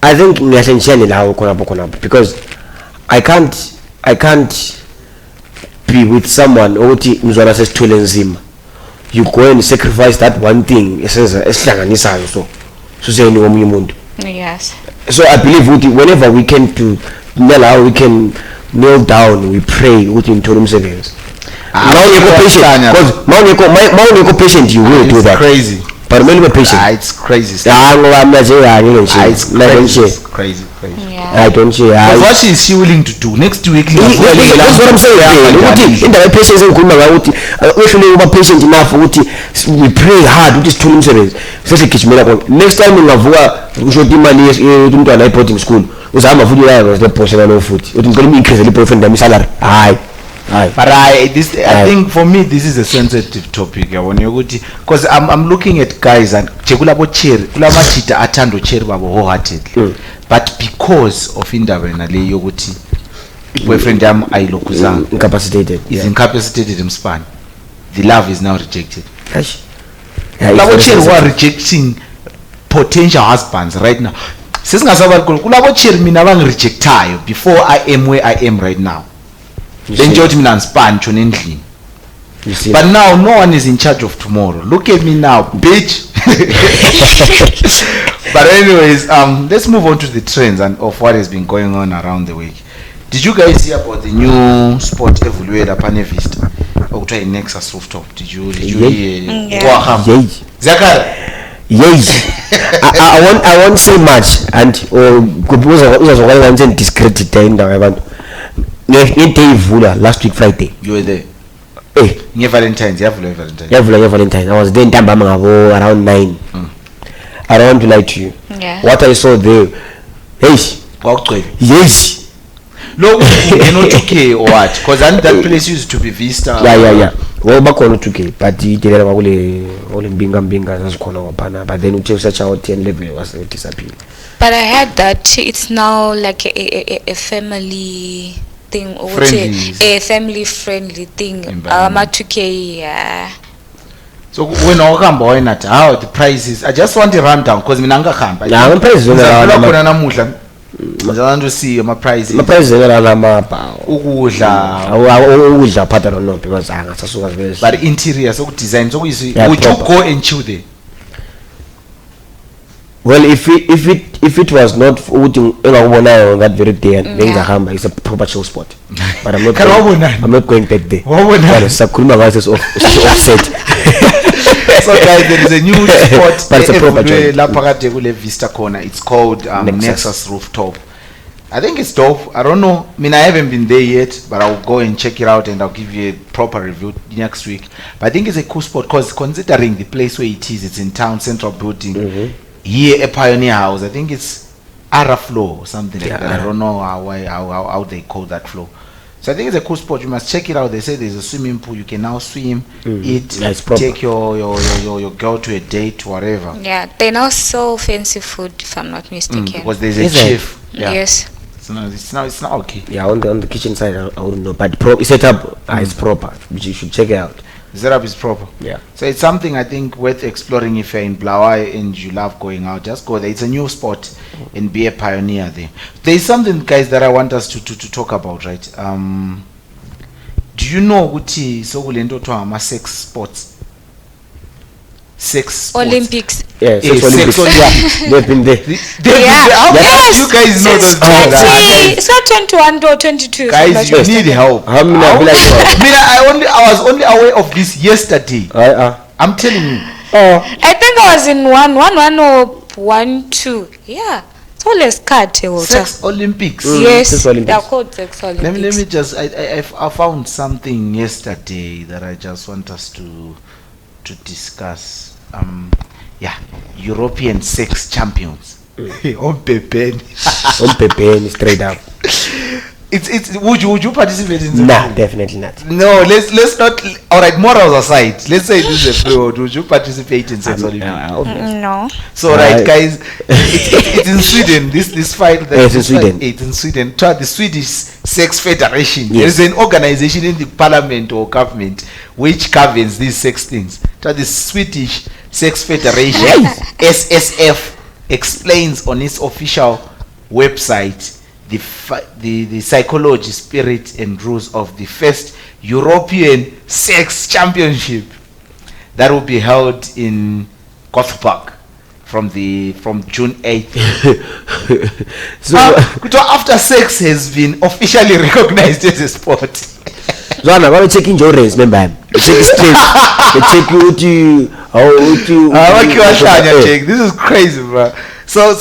I think ngiyashengishane lawo khona because I can't be with someone othi mzwana sesithwele nzima. You go and sacrifice that one thing esihlanganisayo so seyini omunye umuntu. Yes. So I believe whenever we can to how we can kneel down, we pray ukuthi ngithola umsebenzi. Mawungekho patient because mawungekho patient you will do that. Crazy. But when you're patient, It's crazy. ngoba mina nje It's crazy. Yeah. I don't share. What is she willing to do next week? That's what I'm saying. Ukuthi indaba patience engikhuluma ngayo ukuthi uhlule uba patient enough ukuthi we pray hard ukuthi sithole umsebenzi sesigijimela khona. Next time ungavuka ushoti imali umntwana e-boarding school uzahamba futhi uyayo lebhosela lo futhi uthi ngicela increase le boyfriend yami salary. Hayi. But I think for me this is a sensitive topic because I'm looking at guys and kulabo cherry kulamajita athanda cherry babo wholeheartedly but because of indaba nale yokuthi boyfriend yami ayilokuzanga Incapacitated. is incapacitated emspan, the love is now rejected. Yeah, Kulabo cherry who are rejecting potential husbands right now sesingasaba kulabo cherry mina bangirejectayo before I am where I am right now. Then George Milan span chon endlini. But now no one is in charge of tomorrow. Look at me now, bitch. But anyways, let's move on to the trends and of what has been going on around the week. Did you guys hear about the new sport evaluator Pane Vista? Or try Nexus rooftop? Did you hear? Yeah. Zakar. Yes. I won't say much and discredit abantu. Last week Friday. You were there. Hey. Valentine's, Valentine. Yeah, Valentine. I was there in Tambama around 9. I don't want to lie to you. Yeah. What I saw there, hey, yes. Look, you know 2K or what? Because that place used to be Vista. Yeah. Well, back on 2K, but he did all in binga as corner but then you such out 10 level was disappeared. But I heard that it's now like a family thing, or a family friendly thing. 2K, yeah. So when I come boy not how the prices, I just want to run down because minanga camp. Yeah, the prices to see my prices. My prices ukudla pattern no because angasasuka vele. But interior so design so would you go and chew there? Well, if it was not that very day and it's a proper show spot. But I'm not going back there. Offset. So guys, there is a new spot but it's a proper joint. Vista Corner. It's called Nexus Rooftop. I think it's dope. I don't know. I mean, I haven't been there yet, but I'll go and check it out and I'll give you a proper review next week. But I think it's a cool spot because considering the place where it is, it's in town, central building. Here a Pioneer House. I think it's Ara floor or something like that. I don't know how they call that floor. So I think it's a cool spot. You must check it out. They say there's a swimming pool. You can now swim, eat, take your girl to a date, whatever. Yeah, they now sell fancy food if I'm not mistaken. Because there's a chef. Yeah. Yes. It's not okay. Yeah, on the kitchen side I wouldn't know, but set up is proper. You should check it out. The setup is proper. Yeah. So it's something I think worth exploring if you're in Blaawai and you love going out. Just go there. It's a new spot and be a pioneer there. There's something, guys, that I want us to talk about, right? Do you know Uti so Ulendo to sex sports? Sex sports. Olympics. Yeah, sex Olympics. Yeah, they've been there. Yes. You guys know those things. It's not 21 or 22. Guys, you need help. How many I was only aware of this yesterday. I'm telling you. I think I was in 1 or 1, 2. Yeah. It's always cut. Sex Olympics. Yes. Sex Olympics. They are called Sex Olympics. Let me just. I found something yesterday that I just want us to discuss. European sex champions. On Pepe straight up. It's would you participate in that? Nah, definitely not. No, let's not. All right, morals aside, let's say this is a fraud. Would you participate in sex Olympics? No. So right, guys, it's in Sweden. This fight it's in Sweden. It's in Sweden. The Swedish Sex Federation. Yes. There is an organization in the parliament or government which governs these sex things. The Swedish Sex Federation SSF explains on its official website the psychology, spirit and rules of the first European sex championship that will be held in Gothenburg from June 8th. So after sex has been officially recognized as a sport. Zwana, why checking your race, remember? Check straight. Check you. This is crazy, bro. So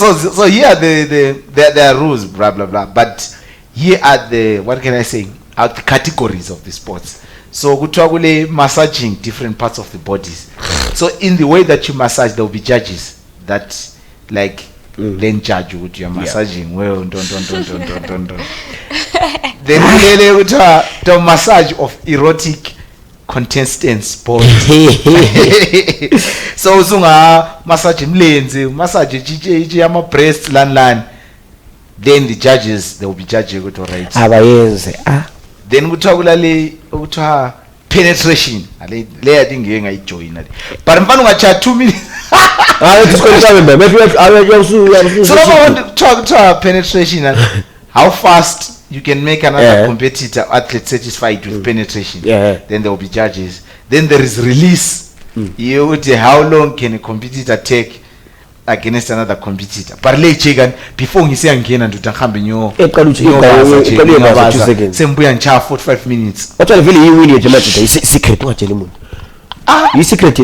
here are the rules, blah blah blah. But here are the the categories of the sports. So kuthiwa massaging different parts of the bodies. So in the way that you massage, there will be judges that then judge what you're massaging. Well, don't. Then the massage of erotic contestants body. So sunga massage mlenze, massage ama breast lan. Then the judges, they will be judging it, all right. Then kuthiwa penetration. Le I think you ain't join. But mfano ngacha 2 minutes. So I want to talk to penetration and how fast you can make another competitor athlete satisfied with penetration. Then there will be judges. Then there is release. You would say how long can a competitor take against another competitor. But before you say again and to Takambi nyo 45 minutes. What are really you win your secret? What you secret?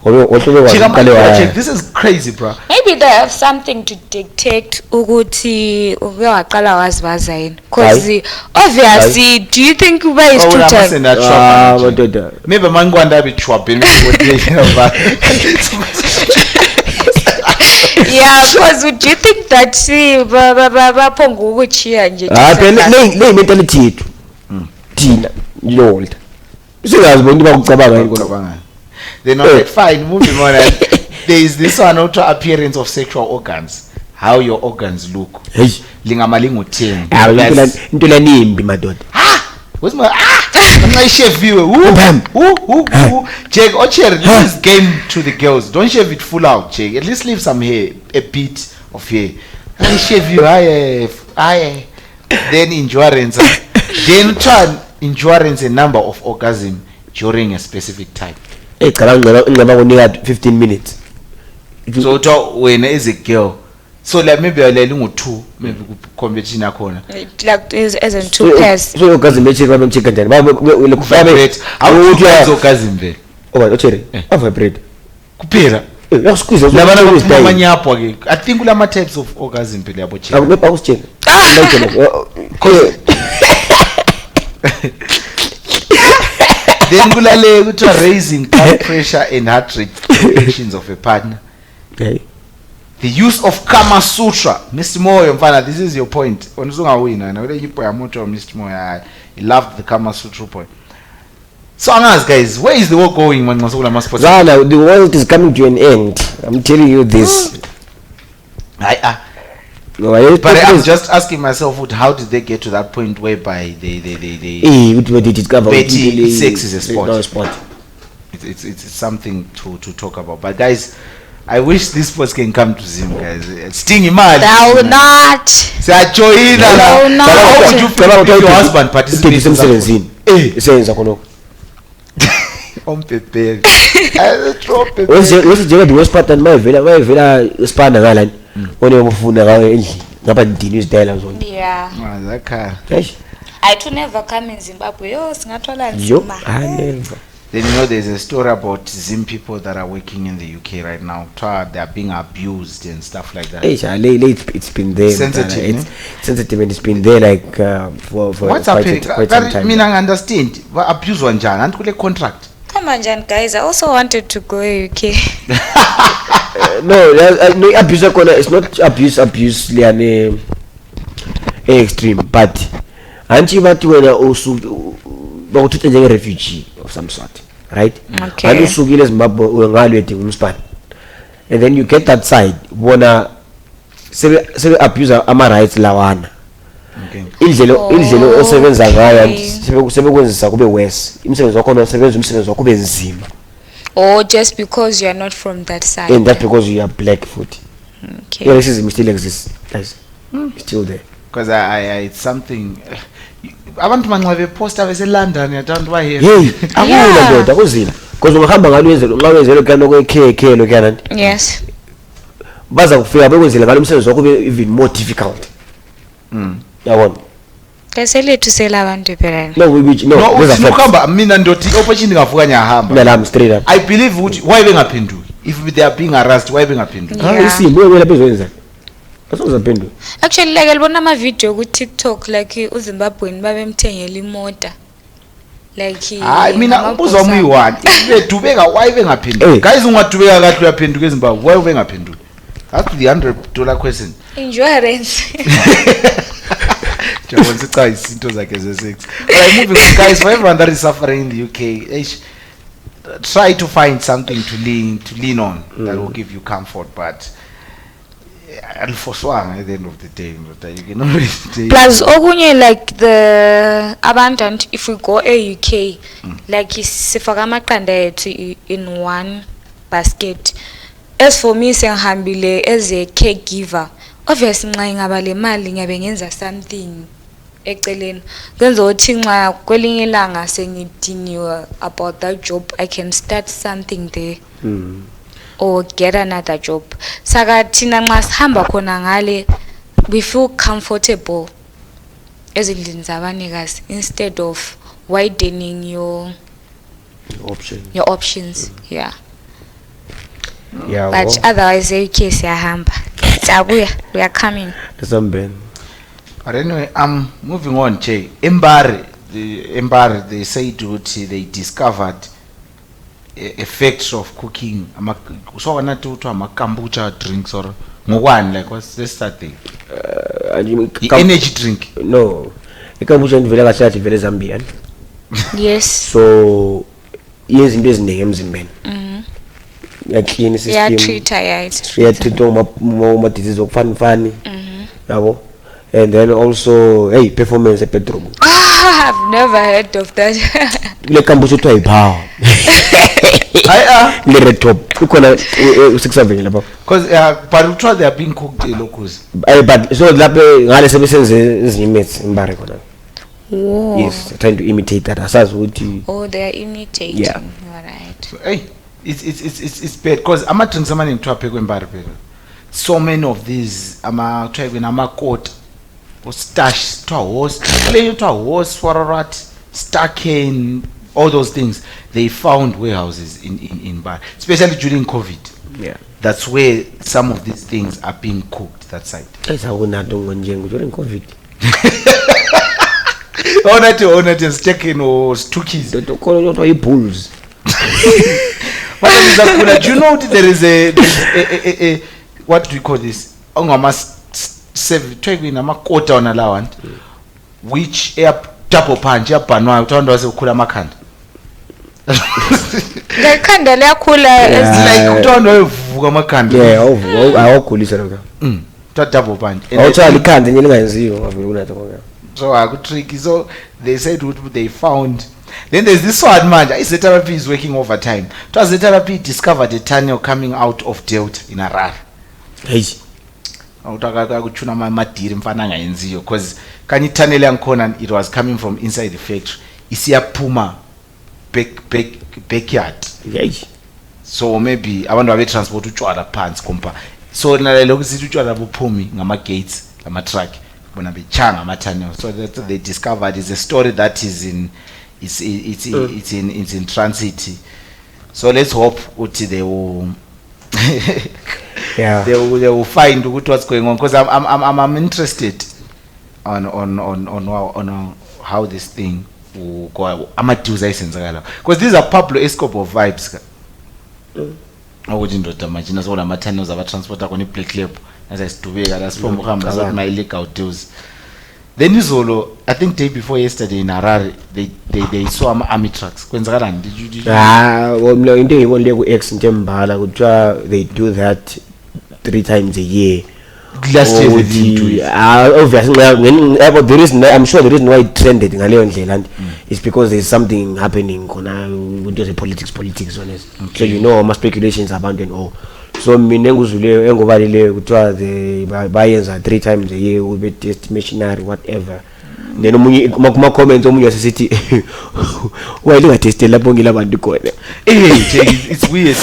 Check, this is crazy, bro. Maybe they have something to dictate ukuthi uke waqala wazibaza yini, because obviously do you think uba is two times? Maybe mangwanda be chwapping. Yeah, because do you think that baphonga ukuchiya nje? Le mentality yethu thina yolda singazi bakucabanga they're not like, fine, moving on. There is this one auto appearance of sexual organs, how your organs look. Lingamalingo 10. Into la nimbi madoda. What's my my chef viewer? Check Ocher, this game to the girls. Don't shave it full out, check. At least leave some hair, a bit of hair. I shave you, I then endurance. Then try endurance a number of orgasm during a specific time. 15 minutes. So when is a girl, so like maybe a little 2, maybe competition corner. Like as in 2 pairs. So orgasm make chicken chicken. How would you have orgasm there? Oh, Cherry. Vibrate. Kupira. Excuse I think we have types of orgasm. I was checking. Then we are raising blood pressure and heart rate conditions of a partner. Okay. The use of Kama Sutra, Mr. Moyo, this is your point. Mr. Moyo, he loved the Kama Sutra point. So I'm asked, guys, where is the world going when Zala, the world is coming to an end. I'm telling you this. But I'm just asking myself, how did they get to that point whereby they betting sex is a sport? It's something to talk about. But guys, I wish this sports can come to Zim, guys. Sting him out. Thou will not. Say join. How would you feel if your husband participates in that? On Pepe. What's the worst part? And my villa span and island. Only over food around. Yeah. I too never come in Zimbabwe. Oh, I never. Then you know there's a story about Zim people that are working in the UK right now. They are being abused and stuff like that. It's been there. Sensitive and it's been there like for what's happening? Quite some time. I mean, I understand. Abuse one jan and contract. Come on, Jan, guys. I also wanted to go UK. No, abuse. It's not abuse. Liane extreme, but aren't you when also about a refugee of some sort, right? Okay. And then you get that side. Wanna say abuse ama rights lawana. Okay. Indlela osebenza ngayo sebekwenzisa kube worse. Imsebenzi wakho osebenza umsebenzi wakho ube nzima. Or just because you are not from that side. And that's because you are Blackfoot. Okay. Yeah, racism still exists. Guys. Still there. Because it's something. Abantu manqabe poster bese London yatantu wa here. Hey, akula ndoda kuzila. Because ungahamba ngalwenzelo kana kwekhekhe lo kana. Yes. Baza kufika bekwenzela ngalo umsebenzi wakho ube even more difficult. Yabona. Keselethu sela abantu phela. No, ukhamba mina ndoti opportunity ngavuka nyahamba. Nalami straight up. I believe ukuthi why bengaphenduki? If they are being harassed, why bengaphenduki? Isimo wena bezwenza. Asozaphenduka. Actually like libona ama video ku TikTok like uZimbabwean babemthengela imota. Like hayi mina ubuza uyi1 bedubeka why bengaphenduki? Guys ungadubeka kahle uyaphenduka eZimbabwe why bengaphenduki? That's the $100 question. Insurance. Alright, moving on, guys. For everyone that is suffering in the UK, try to find something to lean on that will give you comfort. But at the end of the day, you can always plus okunye like the abundant. If we go a UK, like sifaka amaqanda ethu in one basket. As for me, sengihambile as a caregiver, obviously nxa ngaba le mali ngiyabe ngenza something eceleni kwenza ukuthi nxa kwelinye ilanga sengidiniwe about that job, I can start something there or get another job. Saka thina nxa sihamba khona ngale we feel comfortable ezindlini zabanikazi instead of widening your options. Yeah. Yeah. But otherwise, okay, siyahamba. Siyabuya, we are coming. Somebody. But anyway, moving on, Che. Embari, they said they discovered effects of cooking. So I'm not to kombucha drinks or one like what's this that thing? The energy drink. No. The kombucha is very much very Zambian. Yes. So yes, in this names in men. Yeah, clean system. Yeah, treater, yeah, it's Yeah, treater. treat more disease of funny. And then also, hey, performance a bedroom. I've never heard of that. Le kombucha to a power. Le top. You call 6-7 level. Because but they are being cooked locals. But so that ngale sebenze izimates imbare khona. Whoa. Yes, trying to imitate that. Asazi ukuthi Oh, they are imitating. Yeah. Alright. So, hey, it's bad because I'm not drinking something to a so many of these try when coat or stash to a horse, play to a horse for a rat, stacking, all those things. They found warehouses in Bar, especially during COVID. yeah. That's where some of these things are being cooked. That side. Esa una dongo njengo during COVID. Ona is checking or stookies. Don't call it what bulls. Do you know there is a what do we call this? Quarter on allowance, which double punch banwa uthanda wasekhula amakhanda. Lekhanda liyakhula Like uthanda wayevuka amakhanda. Yeah, awukhulisa lokho. Double punch. Awuthanda ikhanda nje lingayenziyo ngavela kunatho ngoba. So tricky. So they said what they found. Then there's this one man. The therapy is working overtime. The therapy discovered a tunnel coming out of Delta in Harare. Hey. Kuchuna madiri mfana ngayenziyo because kani tunnel yankhona it was coming from inside the factory. Isiyaphuma backyard. Hey. So maybe abantu abe transport utshwala phansi kompa. So nalelo sithi utshwala buphumi ngama gates ngama truck bona bechanga ama tunnel. So that they discovered is a story that is in it's in transit. So let's hope uthi they will Yeah. they will find what's going on because I'm interested on how this thing will go. Because these are Pablo Escobar vibes. Ukuthi ndoda manje nasola ama tunnels aba transporter koni black lab asayidubeka la sipho ukuhamba zathi my illegal deals. Then izolo I think day before yesterday in Harare they saw ama army trucks. Kwenzakalani? Did you well into ngibonile ku X Ntembala kuthiwa they do that 3 times a year. last year they didn't do it. Obviously there is I'm sure the reason why it trended ngaleyo ndlela and it's because there's something happening khona with the politics honest. So you know my speculations about and all. So mina enguzule engobalile kuthiwa the bayenza 3 times a year will be test machinery whatever. Then omunye kuma comments omunye wasisithi why lingateste lapho ngilabantu khona. It's weird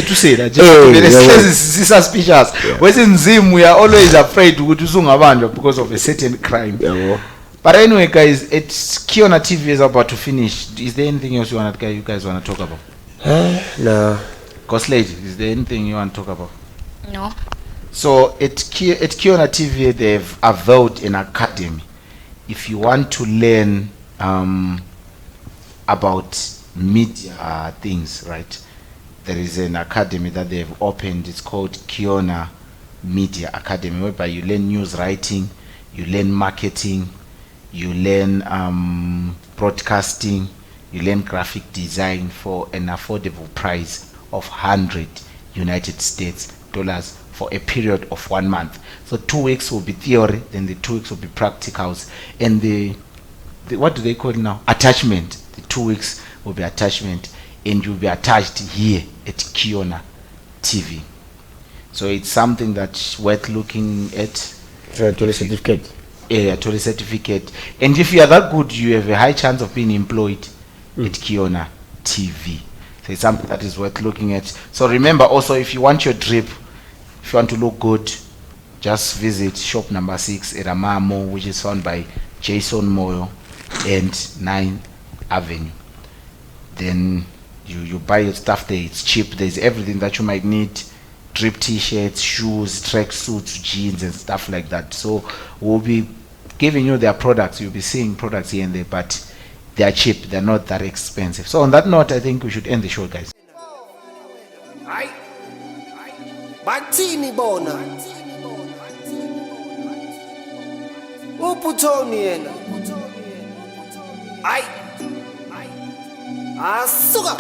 to say that just suspicious. Wesinzima we are always afraid ukuthi usungabanjwa because of a certain crime. But anyway guys, it's Kiona TV is about to finish. Is there anything else you guys want to talk about? No. Ghost Lady, is there anything you want to talk about? No. So at Kiona TV they've avowed an academy. If you want to learn about media things, right? There is an academy that they've opened. It's called Kiona Media Academy, whereby you learn news writing, you learn marketing, you learn broadcasting, you learn graphic design for an affordable price of $100 for a period of 1 month. So 2 weeks will be theory, then the 2 weeks will be practicals, and the what do they call it now? Attachment. The 2 weeks will be attachment, and you'll be attached here at Kiona TV. So it's something that's worth looking at. So to the certificate. Yeah, to the certificate. And if you are that good, you have a high chance of being employed at Kiona TV. So it's something that is worth looking at. So remember also, if you want your drip, if you want to look good, just visit shop number 6 at Amamo, which is found by Jason Moyo and 9 Avenue. Then You buy your stuff there, it's cheap. There's everything that you might need: drip t-shirts, shoes, track suits, jeans, and stuff like that. So we'll be giving you their products. You'll be seeing products here and there, but they are cheap. They're not that expensive. So on that note, I think we should end the show, guys. Ay. Bathini bona. Uputhoni yena. Ay. Asuka.